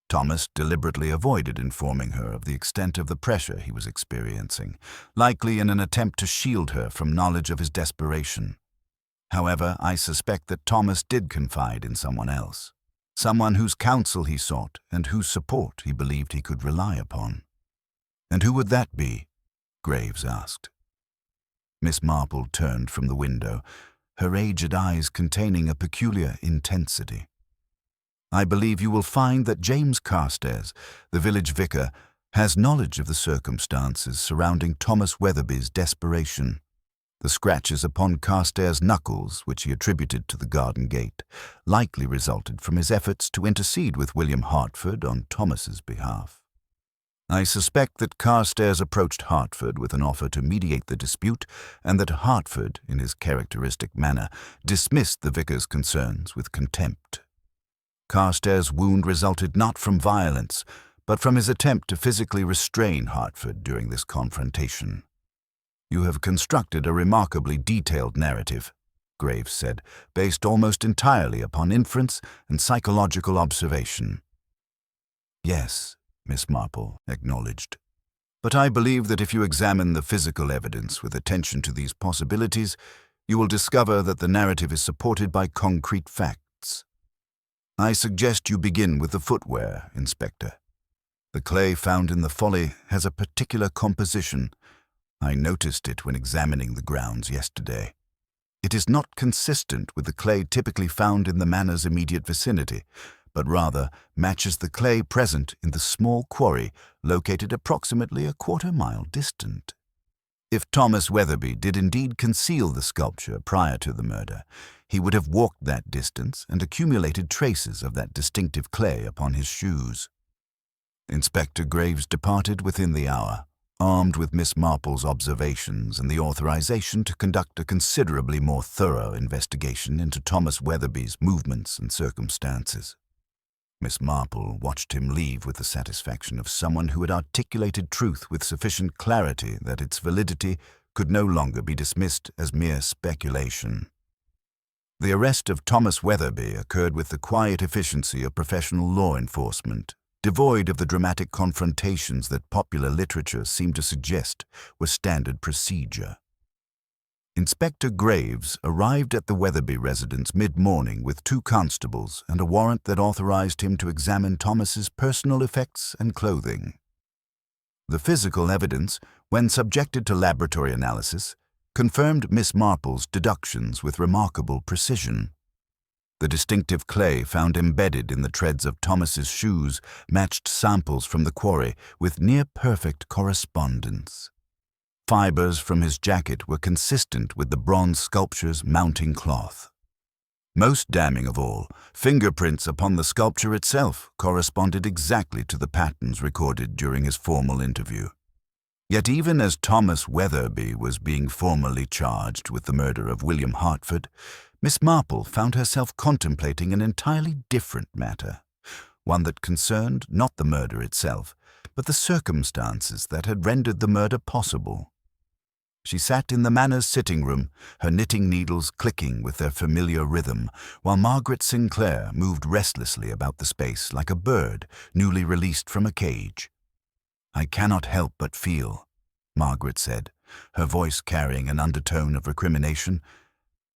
Thomas deliberately avoided informing her of the extent of the pressure he was experiencing, likely in an attempt to shield her from knowledge of his desperation. However, I suspect that Thomas did confide in someone else, someone whose counsel he sought and whose support he believed he could rely upon." "And who would that be?" Graves asked. Miss Marple turned from the window, her aged eyes containing a peculiar intensity. "I believe you will find that James Carstairs, the village vicar, has knowledge of the circumstances surrounding Thomas Weatherby's desperation. The scratches upon Carstairs' knuckles, which he attributed to the garden gate, likely resulted from his efforts to intercede with William Hartford on Thomas's behalf. I suspect that Carstairs approached Hartford with an offer to mediate the dispute, and that Hartford, in his characteristic manner, dismissed the vicar's concerns with contempt. Carstairs' wound resulted not from violence, but from his attempt to physically restrain Hartford during this confrontation." "You have constructed a remarkably detailed narrative," Graves said, "based almost entirely upon inference and psychological observation." "Yes," Miss Marple acknowledged. "But I believe that if you examine the physical evidence with attention to these possibilities, you will discover that the narrative is supported by concrete facts. I suggest you begin with the footwear, Inspector. The clay found in the Folly has a particular composition. I noticed it when examining the grounds yesterday. It is not consistent with the clay typically found in the manor's immediate vicinity, but rather matches the clay present in the small quarry located approximately a quarter-mile distant. If Thomas Weatherby did indeed conceal the sculpture prior to the murder, he would have walked that distance and accumulated traces of that distinctive clay upon his shoes." Inspector Graves departed within the hour, armed with Miss Marple's observations and the authorization to conduct a considerably more thorough investigation into Thomas Weatherby's movements and circumstances. Miss Marple watched him leave with the satisfaction of someone who had articulated truth with sufficient clarity that its validity could no longer be dismissed as mere speculation. The arrest of Thomas Weatherby occurred with the quiet efficiency of professional law enforcement, devoid of the dramatic confrontations that popular literature seemed to suggest were standard procedure. Inspector Graves arrived at the Weatherby residence mid-morning with 2 constables and a warrant that authorized him to examine Thomas's personal effects and clothing. The physical evidence, when subjected to laboratory analysis, confirmed Miss Marple's deductions with remarkable precision. The distinctive clay found embedded in the treads of Thomas's shoes matched samples from the quarry with near-perfect correspondence. Fibers from his jacket were consistent with the bronze sculpture's mounting cloth. Most damning of all, fingerprints upon the sculpture itself corresponded exactly to the patterns recorded during his formal interview. Yet even as Thomas Weatherby was being formally charged with the murder of William Hartford, Miss Marple found herself contemplating an entirely different matter, one that concerned not the murder itself, but the circumstances that had rendered the murder possible. She sat in the Manor's sitting room, her knitting needles clicking with their familiar rhythm, while Margaret Sinclair moved restlessly about the space like a bird newly released from a cage. "I cannot help but feel," Margaret said, her voice carrying an undertone of recrimination,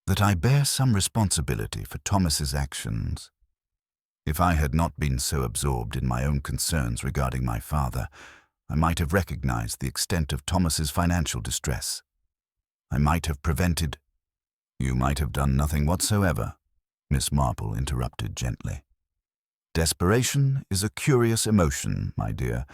"that I bear some responsibility for Thomas's actions. If I had not been so absorbed in my own concerns regarding my father, I might have recognized the extent of Thomas's financial distress. I might have prevented—" "You might have done nothing whatsoever," Miss Marple interrupted gently. "Desperation is a curious emotion, my dear.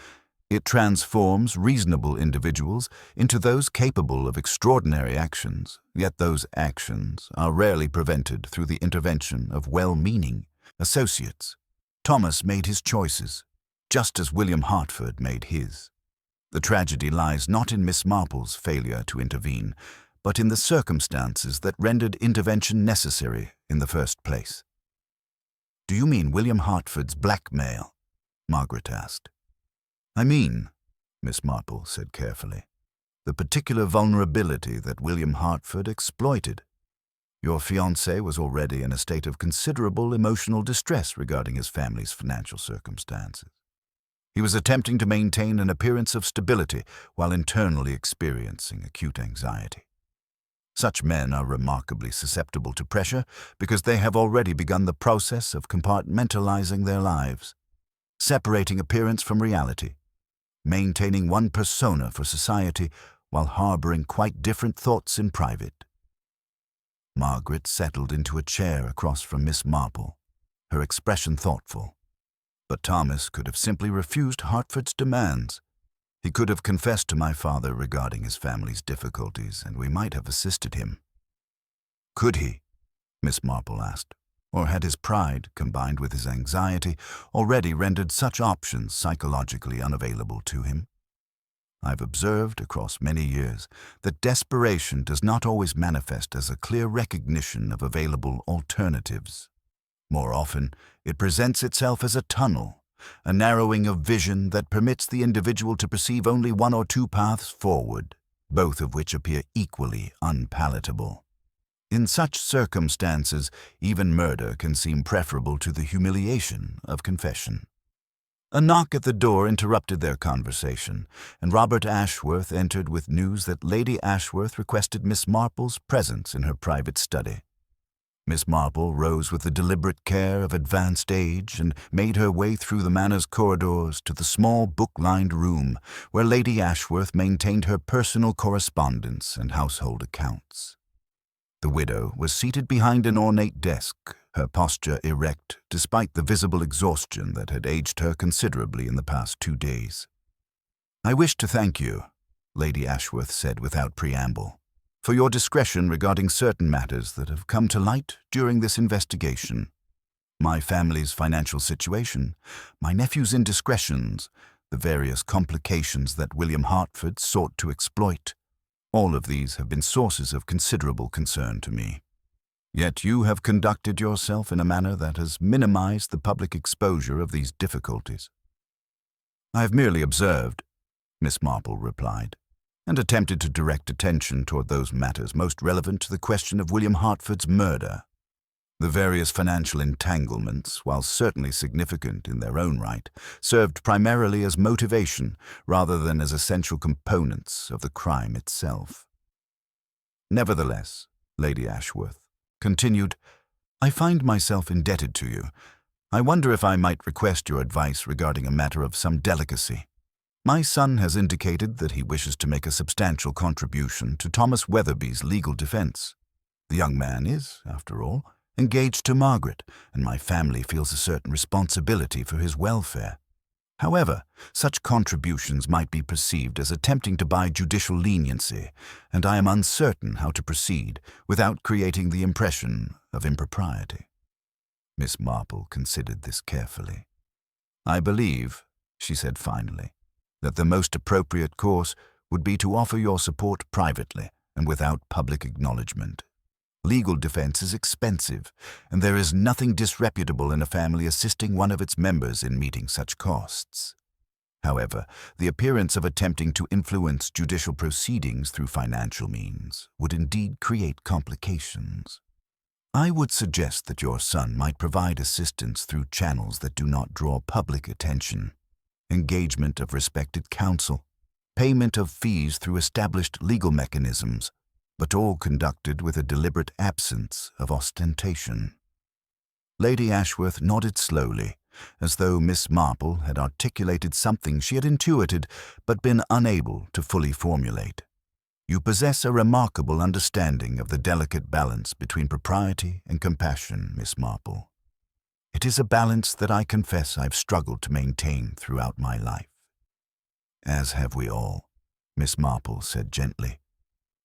It transforms reasonable individuals into those capable of extraordinary actions, yet those actions are rarely prevented through the intervention of well-meaning associates. Thomas made his choices, just as William Hartford made his. The tragedy lies not in Miss Marple's failure to intervene, but in the circumstances that rendered intervention necessary in the first place." "Do you mean William Hartford's blackmail?" Margaret asked. "I mean," Miss Marple said carefully, "the particular vulnerability that William Hartford exploited. Your fiancé was already in a state of considerable emotional distress regarding his family's financial circumstances. He was attempting to maintain an appearance of stability while internally experiencing acute anxiety. Such men are remarkably susceptible to pressure because they have already begun the process of compartmentalizing their lives, separating appearance from reality, maintaining one persona for society while harboring quite different thoughts in private." Margaret settled into a chair across from Miss Marple, her expression thoughtful. "But Thomas could have simply refused Hartford's demands. He could have confessed to my father regarding his family's difficulties, and we might have assisted him." "Could he?" Miss Marple asked. "Or had his pride, combined with his anxiety, already rendered such options psychologically unavailable to him? I've observed across many years that desperation does not always manifest as a clear recognition of available alternatives. More often, it presents itself as a tunnel, a narrowing of vision that permits the individual to perceive only one or two paths forward, both of which appear equally unpalatable. In such circumstances, even murder can seem preferable to the humiliation of confession." A knock at the door interrupted their conversation, and Robert Ashworth entered with news that Lady Ashworth requested Miss Marple's presence in her private study. Miss Marple rose with the deliberate care of advanced age and made her way through the Manor's corridors to the small book-lined room where Lady Ashworth maintained her personal correspondence and household accounts. The widow was seated behind an ornate desk, her posture erect despite the visible exhaustion that had aged her considerably in the past 2 days. "I wish to thank you," Lady Ashworth said without preamble, "for your discretion regarding certain matters that have come to light during this investigation. My family's financial situation, my nephew's indiscretions, the various complications that William Hartford sought to exploit, all of these have been sources of considerable concern to me. Yet you have conducted yourself in a manner that has minimized the public exposure of these difficulties." "I have merely observed," Miss Marple replied, "and attempted to direct attention toward those matters most relevant to the question of William Hartford's murder. The various financial entanglements, while certainly significant in their own right, served primarily as motivation rather than as essential components of the crime itself. Nevertheless," Lady Ashworth continued, "I find myself indebted to you. I wonder if I might request your advice regarding a matter of some delicacy." My son has indicated that he wishes to make a substantial contribution to Thomas Weatherby's legal defense. The young man is, after all, engaged to Margaret, and my family feels a certain responsibility for his welfare. However, such contributions might be perceived as attempting to buy judicial leniency, and I am uncertain how to proceed without creating the impression of impropriety. Miss Marple considered this carefully. I believe, she said finally, that the most appropriate course would be to offer your support privately and without public acknowledgement. Legal defense is expensive, and there is nothing disreputable in a family assisting one of its members in meeting such costs. However, the appearance of attempting to influence judicial proceedings through financial means would indeed create complications. I would suggest that your son might provide assistance through channels that do not draw public attention. Engagement of respected counsel, payment of fees through established legal mechanisms, but all conducted with a deliberate absence of ostentation. Lady Ashworth nodded slowly, as though Miss Marple had articulated something she had intuited but been unable to fully formulate. You possess a remarkable understanding of the delicate balance between propriety and compassion, Miss Marple. It is a balance that I confess I've struggled to maintain throughout my life. As have we all, Miss Marple said gently,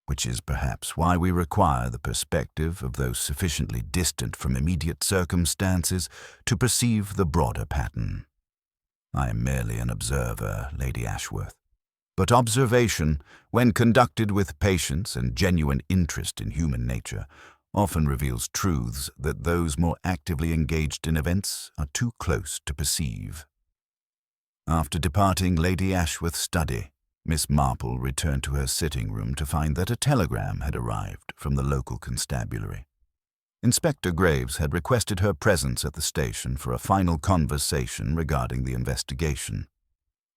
which is perhaps why we require the perspective of those sufficiently distant from immediate circumstances to perceive the broader pattern. I am merely an observer, Lady Ashworth, but observation, when conducted with patience and genuine interest in human nature, often reveals truths that those more actively engaged in events are too close to perceive. After departing Lady Ashworth's study, Miss Marple returned to her sitting room to find that a telegram had arrived from the local constabulary. Inspector Graves had requested her presence at the station for a final conversation regarding the investigation.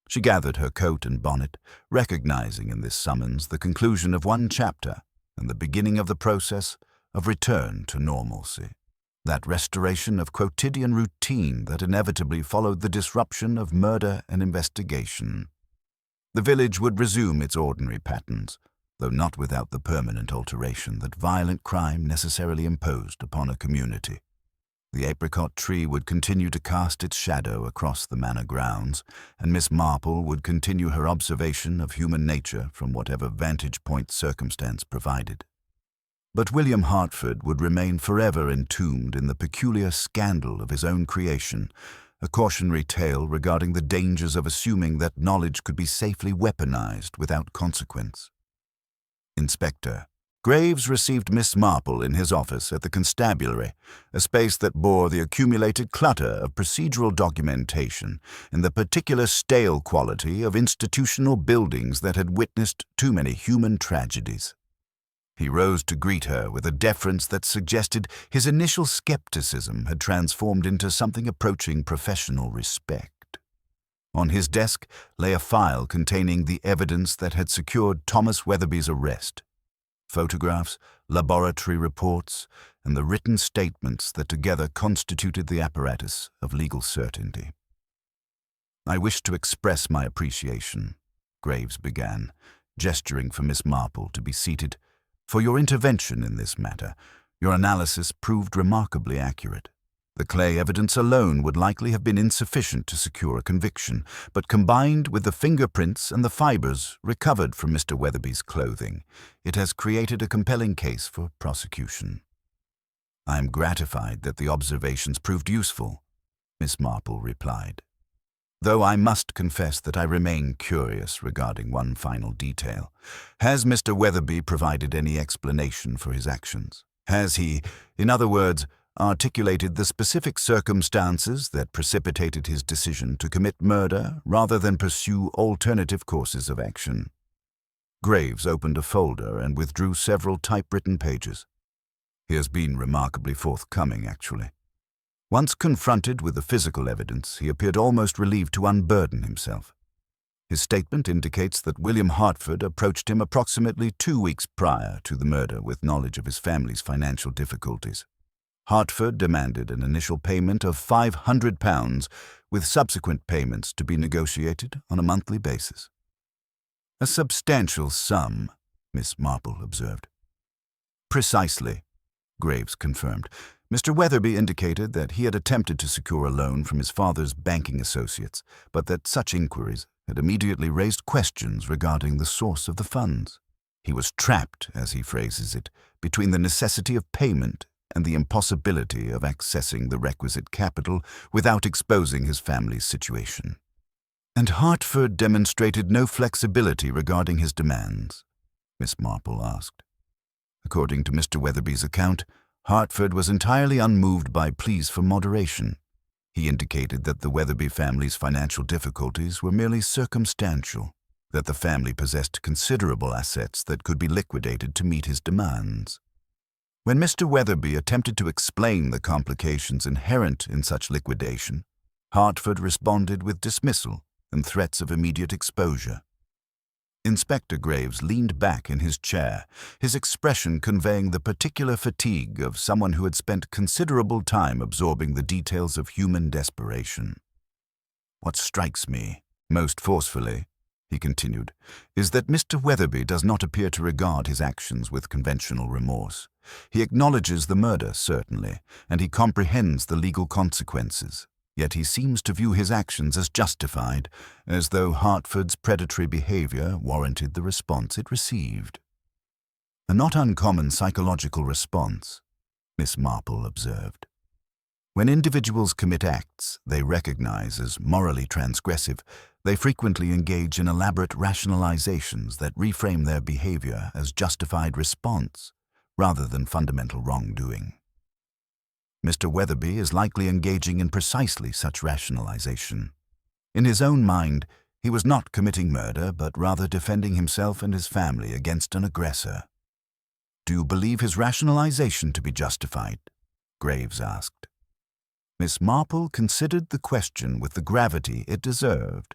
She gathered her coat and bonnet, recognizing in this summons the conclusion of one chapter and the beginning of the process of return to normalcy, that restoration of quotidian routine that inevitably followed the disruption of murder and investigation. The village would resume its ordinary patterns, though not without the permanent alteration that violent crime necessarily imposed upon a community. The apricot tree would continue to cast its shadow across the manor grounds, and Miss Marple would continue her observation of human nature from whatever vantage point circumstance provided. But William Hartford would remain forever entombed in the peculiar scandal of his own creation, a cautionary tale regarding the dangers of assuming that knowledge could be safely weaponized without consequence. Inspector Graves received Miss Marple in his office at the constabulary, a space that bore the accumulated clutter of procedural documentation and the particular stale quality of institutional buildings that had witnessed too many human tragedies. He rose to greet her with a deference that suggested his initial skepticism had transformed into something approaching professional respect. On his desk lay a file containing the evidence that had secured Thomas Weatherby's arrest, photographs, laboratory reports, and the written statements that together constituted the apparatus of legal certainty. I wish to express my appreciation, Graves began, gesturing for Miss Marple to be seated, for your intervention in this matter. Your analysis proved remarkably accurate. The clay evidence alone would likely have been insufficient to secure a conviction, but combined with the fingerprints and the fibers recovered from Mr. Weatherby's clothing, it has created a compelling case for prosecution. I am gratified that the observations proved useful, Miss Marple replied, though I must confess that I remain curious regarding one final detail. Has Mr. Weatherby provided any explanation for his actions? Has he, in other words, articulated the specific circumstances that precipitated his decision to commit murder rather than pursue alternative courses of action? Graves opened a folder and withdrew several typewritten pages. He has been remarkably forthcoming, actually. Once confronted with the physical evidence, he appeared almost relieved to unburden himself. His statement indicates that William Hartford approached him approximately 2 weeks prior to the murder with knowledge of his family's financial difficulties. Hartford demanded an initial payment of £500, with subsequent payments to be negotiated on a monthly basis. "A substantial sum," Miss Marple observed. "Precisely," Graves confirmed. Mr. Weatherby indicated that he had attempted to secure a loan from his father's banking associates, but that such inquiries had immediately raised questions regarding the source of the funds. He was trapped, as he phrases it, between the necessity of payment and the impossibility of accessing the requisite capital without exposing his family's situation. "And Hartford demonstrated no flexibility regarding his demands?" Miss Marple asked. According to Mr. Weatherby's account, Hartford was entirely unmoved by pleas for moderation. He indicated that the Weatherby family's financial difficulties were merely circumstantial, that the family possessed considerable assets that could be liquidated to meet his demands. When Mr. Weatherby attempted to explain the complications inherent in such liquidation, Hartford responded with dismissal and threats of immediate exposure. Inspector Graves leaned back in his chair, his expression conveying the particular fatigue of someone who had spent considerable time absorbing the details of human desperation. "What strikes me most forcefully," he continued, "is that Mr. Weatherby does not appear to regard his actions with conventional remorse. He acknowledges the murder, certainly, and he comprehends the legal consequences. Yet he seems to view his actions as justified, as though Hartford's predatory behavior warranted the response it received." "A not uncommon psychological response," Miss Marple observed. "When individuals commit acts they recognize as morally transgressive, they frequently engage in elaborate rationalizations that reframe their behavior as justified response, rather than fundamental wrongdoing. Mr. Weatherby is likely engaging in precisely such rationalization. In his own mind, he was not committing murder, but rather defending himself and his family against an aggressor." "Do you believe his rationalization to be justified?" Graves asked. Miss Marple considered the question with the gravity it deserved.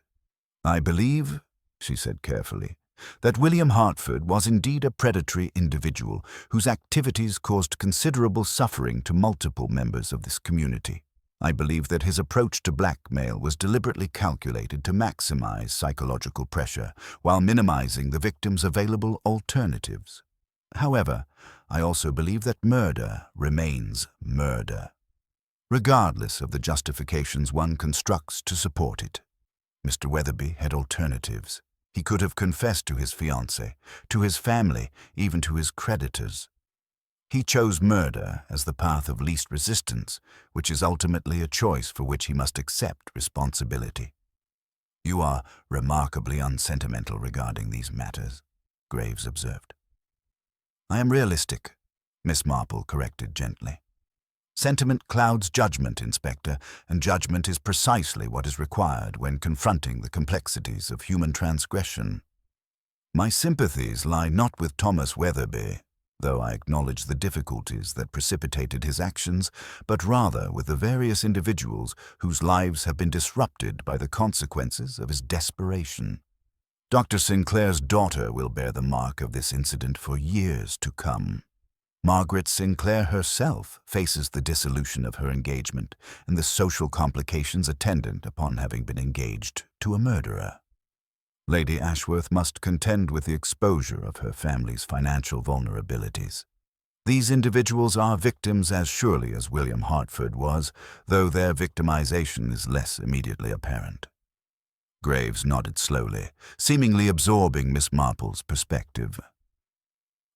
"I believe," she said carefully, "that William Hartford was indeed a predatory individual whose activities caused considerable suffering to multiple members of this community. I believe that his approach to blackmail was deliberately calculated to maximize psychological pressure while minimizing the victim's available alternatives. However, I also believe that murder remains murder, regardless of the justifications one constructs to support it. Mr. Weatherby had alternatives. He could have confessed to his fiancée, to his family, even to his creditors. He chose murder as the path of least resistance, which is ultimately a choice for which he must accept responsibility." "You are remarkably unsentimental regarding these matters," Graves observed. "I am realistic," Miss Marple corrected gently. "Sentiment clouds judgment, Inspector, and judgment is precisely what is required when confronting the complexities of human transgression. My sympathies lie not with Thomas Weatherby, though I acknowledge the difficulties that precipitated his actions, but rather with the various individuals whose lives have been disrupted by the consequences of his desperation. Dr. Sinclair's daughter will bear the mark of this incident for years to come. Margaret Sinclair herself faces the dissolution of her engagement and the social complications attendant upon having been engaged to a murderer. Lady Ashworth must contend with the exposure of her family's financial vulnerabilities. These individuals are victims as surely as William Hartford was, though their victimization is less immediately apparent." Graves nodded slowly, seemingly absorbing Miss Marple's perspective.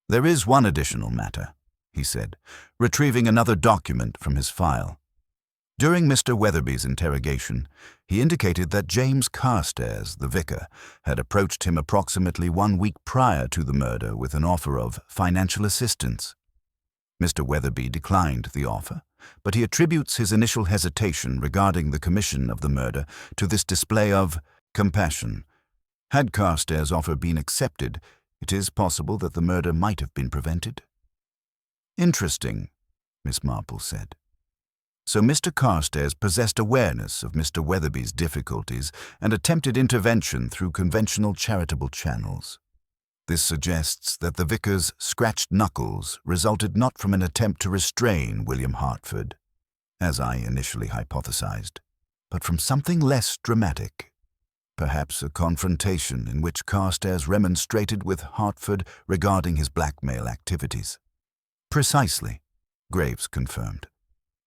"There is one additional matter," he said, retrieving another document from his file. During Mr. Weatherby's interrogation, he indicated that James Carstairs, the vicar, had approached him approximately 1 week prior to the murder with an offer of financial assistance. Mr. Weatherby declined the offer, but he attributes his initial hesitation regarding the commission of the murder to this display of compassion. Had Carstairs' offer been accepted, it is possible that the murder might have been prevented. "Interesting," Miss Marple said. "So Mr. Carstairs possessed awareness of Mr. Weatherby's difficulties and attempted intervention through conventional charitable channels. This suggests that the vicar's scratched knuckles resulted not from an attempt to restrain William Hartford, as I initially hypothesized, but from something less dramatic. Perhaps a confrontation in which Carstairs remonstrated with Hartford regarding his blackmail activities. Precisely, Graves confirmed.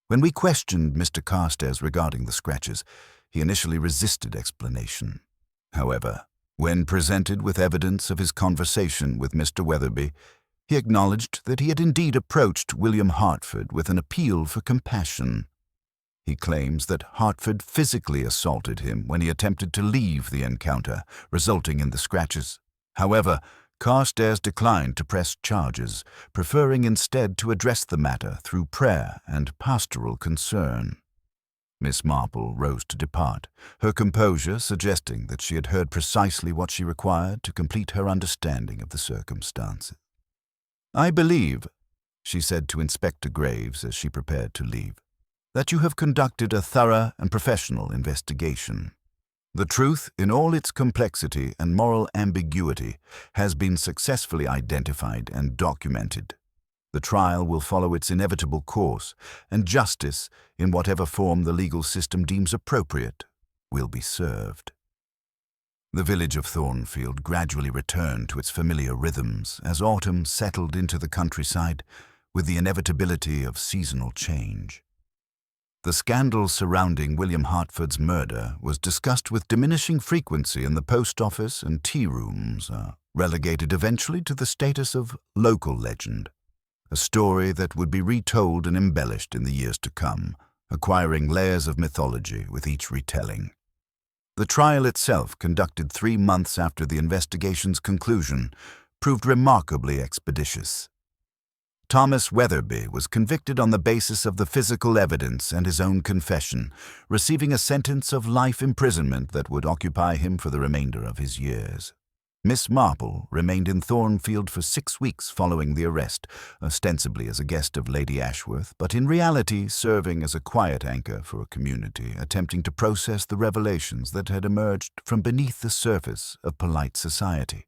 When we questioned Mr. Carstairs regarding the scratches, he initially resisted explanation. However, when presented with evidence of his conversation with Mr. Weatherby, he acknowledged that he had indeed approached William Hartford with an appeal for compassion. He claims that Hartford physically assaulted him when he attempted to leave the encounter, resulting in the scratches. However, Carstairs declined to press charges, preferring instead to address the matter through prayer and pastoral concern. Miss Marple rose to depart, her composure suggesting that she had heard precisely what she required to complete her understanding of the circumstances. "I believe," she said to Inspector Graves as she prepared to leave, "that you have conducted a thorough and professional investigation. The truth, in all its complexity and moral ambiguity, has been successfully identified and documented. The trial will follow its inevitable course, and justice, in whatever form the legal system deems appropriate, will be served." The village of Thornfield gradually returned to its familiar rhythms as autumn settled into the countryside with the inevitability of seasonal change. The scandal surrounding William Hartford's murder was discussed with diminishing frequency in the post office and tea rooms, relegated eventually to the status of local legend, a story that would be retold and embellished in the years to come, acquiring layers of mythology with each retelling. The trial itself, conducted 3 months after the investigation's conclusion, proved remarkably expeditious. Thomas Weatherby was convicted on the basis of the physical evidence and his own confession, receiving a sentence of life imprisonment that would occupy him for the remainder of his years. Miss Marple remained in Thornfield for 6 weeks following the arrest, ostensibly as a guest of Lady Ashworth, but in reality serving as a quiet anchor for a community attempting to process the revelations that had emerged from beneath the surface of polite society.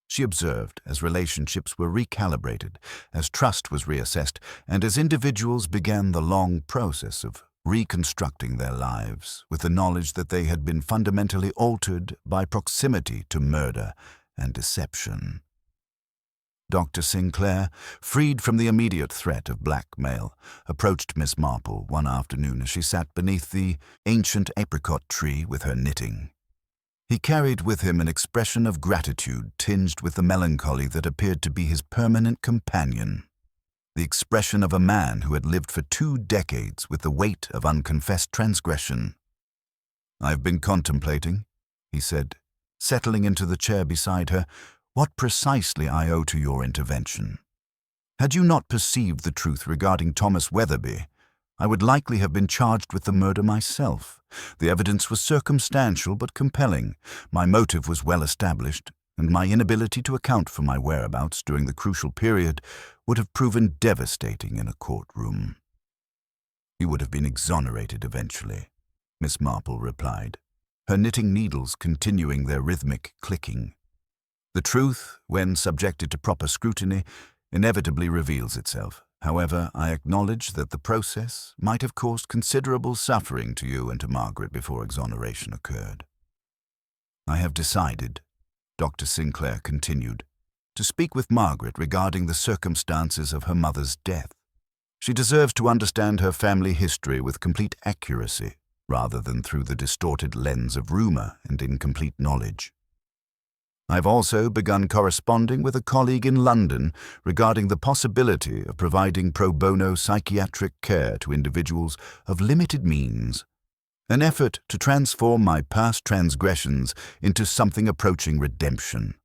She observed as relationships were recalibrated, as trust was reassessed, and as individuals began the long process of reconstructing their lives with the knowledge that they had been fundamentally altered by proximity to murder and deception. Dr. Sinclair, freed from the immediate threat of blackmail, approached Miss Marple one afternoon as she sat beneath the ancient apricot tree with her knitting. He carried with him an expression of gratitude tinged with the melancholy that appeared to be his permanent companion, the expression of a man who had lived for 2 decades with the weight of unconfessed transgression. "I've been contemplating," he said, settling into the chair beside her, "what precisely I owe to your intervention. Had you not perceived the truth regarding Thomas Weatherby, I would likely have been charged with the murder myself. The evidence was circumstantial but compelling. My motive was well established, and my inability to account for my whereabouts during the crucial period would have proven devastating in a courtroom." "You would have been exonerated eventually," Miss Marple replied, her knitting needles continuing their rhythmic clicking. "The truth, when subjected to proper scrutiny, inevitably reveals itself. However, I acknowledge that the process might have caused considerable suffering to you and to Margaret before exoneration occurred. I have decided," Dr. Sinclair continued, "to speak with Margaret regarding the circumstances of her mother's death. She deserves to understand her family history with complete accuracy, rather than through the distorted lens of rumor and incomplete knowledge. I've also begun corresponding with a colleague in London regarding the possibility of providing pro bono psychiatric care to individuals of limited means, an effort to transform my past transgressions into something approaching redemption.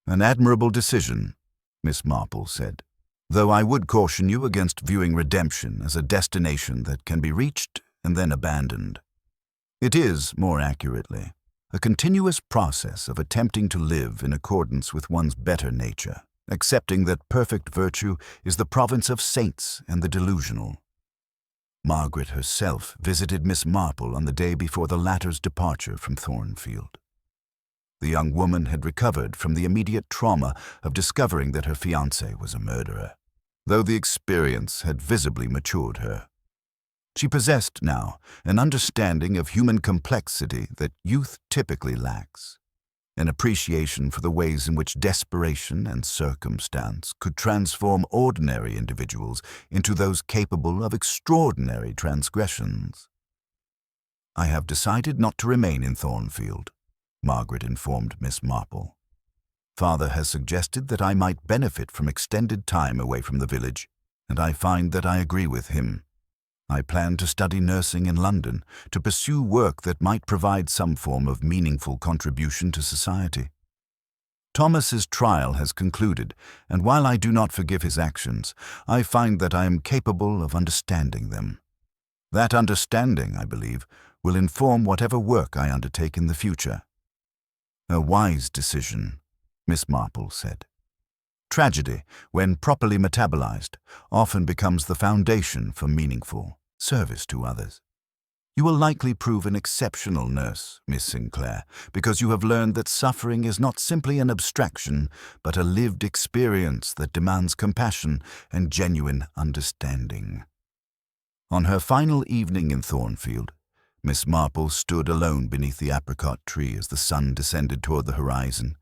An admirable decision," Miss Marple said, "though I would caution you against viewing redemption as a destination that can be reached and then abandoned. It is, more accurately, a continuous process of attempting to live in accordance with one's better nature, accepting that perfect virtue is the province of saints and the delusional." Margaret herself visited Miss Marple on the day before the latter's departure from Thornfield. The young woman had recovered from the immediate trauma of discovering that her fiancé was a murderer, though the experience had visibly matured her. She possessed now an understanding of human complexity that youth typically lacks, an appreciation for the ways in which desperation and circumstance could transform ordinary individuals into those capable of extraordinary transgressions. "I have decided not to remain in Thornfield," Margaret informed Miss Marple. "Father has suggested that I might benefit from extended time away from the village, and I find that I agree with him. I plan to study nursing in London, to pursue work that might provide some form of meaningful contribution to society. Thomas's trial has concluded, and while I do not forgive his actions, I find that I am capable of understanding them. That understanding, I believe, will inform whatever work I undertake in the future." "A wise decision," Miss Marple said. "Tragedy, when properly metabolized, often becomes the foundation for meaningful service to others. You will likely prove an exceptional nurse, Miss Sinclair, because you have learned that suffering is not simply an abstraction, but a lived experience that demands compassion and genuine understanding." On her final evening in Thornfield, Miss Marple stood alone beneath the apricot tree as the sun descended toward the horizon,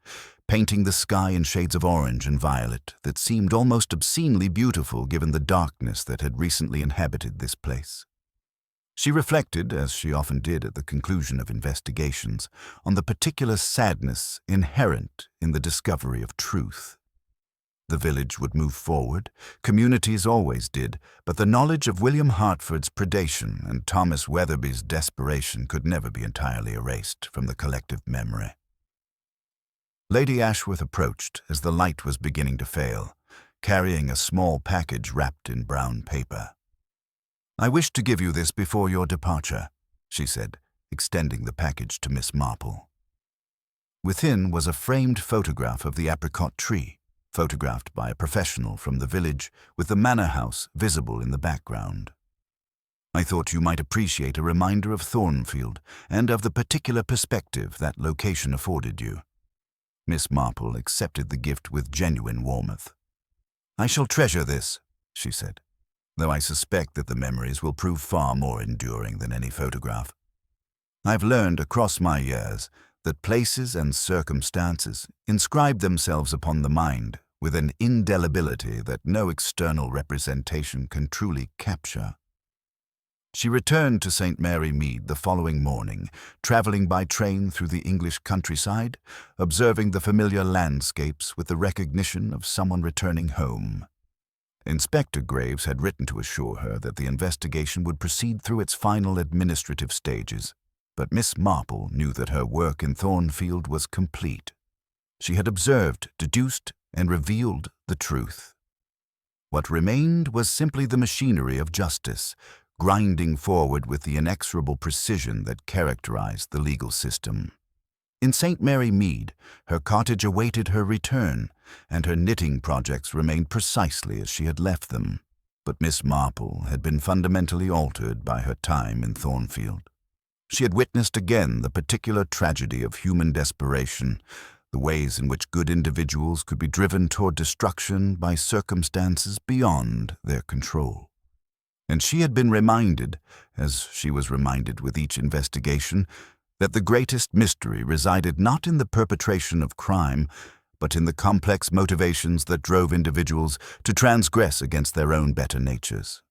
painting the sky in shades of orange and violet that seemed almost obscenely beautiful given the darkness that had recently inhabited this place. She reflected, as she often did at the conclusion of investigations, on the particular sadness inherent in the discovery of truth. The village would move forward, communities always did, but the knowledge of William Hartford's predation and Thomas Weatherby's desperation could never be entirely erased from the collective memory. Lady Ashworth approached as the light was beginning to fail, carrying a small package wrapped in brown paper. "I wish to give you this before your departure," she said, extending the package to Miss Marple. Within was a framed photograph of the apricot tree, photographed by a professional from the village, with the manor house visible in the background. "I thought you might appreciate a reminder of Thornfield and of the particular perspective that location afforded you." Miss Marple accepted the gift with genuine warmth. "I shall treasure this," she said, "though I suspect that the memories will prove far more enduring than any photograph. I've learned across my years that places and circumstances inscribe themselves upon the mind with an indelibility that no external representation can truly capture." She returned to St. Mary Mead the following morning, traveling by train through the English countryside, observing the familiar landscapes with the recognition of someone returning home. Inspector Graves had written to assure her that the investigation would proceed through its final administrative stages, but Miss Marple knew that her work in Thornfield was complete. She had observed, deduced, and revealed the truth. What remained was simply the machinery of justice, grinding forward with the inexorable precision that characterized the legal system. In St. Mary Mead, her cottage awaited her return, and her knitting projects remained precisely as she had left them. But Miss Marple had been fundamentally altered by her time in Thornfield. She had witnessed again the particular tragedy of human desperation, the ways in which good individuals could be driven toward destruction by circumstances beyond their control. And she had been reminded, as she was reminded with each investigation, that the greatest mystery resided not in the perpetration of crime, but in the complex motivations that drove individuals to transgress against their own better natures.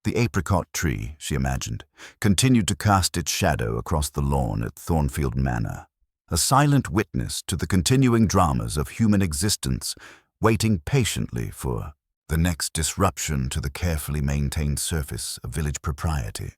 The apricot tree, she imagined, continued to cast its shadow across the lawn at Thornfield Manor, a silent witness to the continuing dramas of human existence, waiting patiently for the next disruption to the carefully maintained surface of village propriety.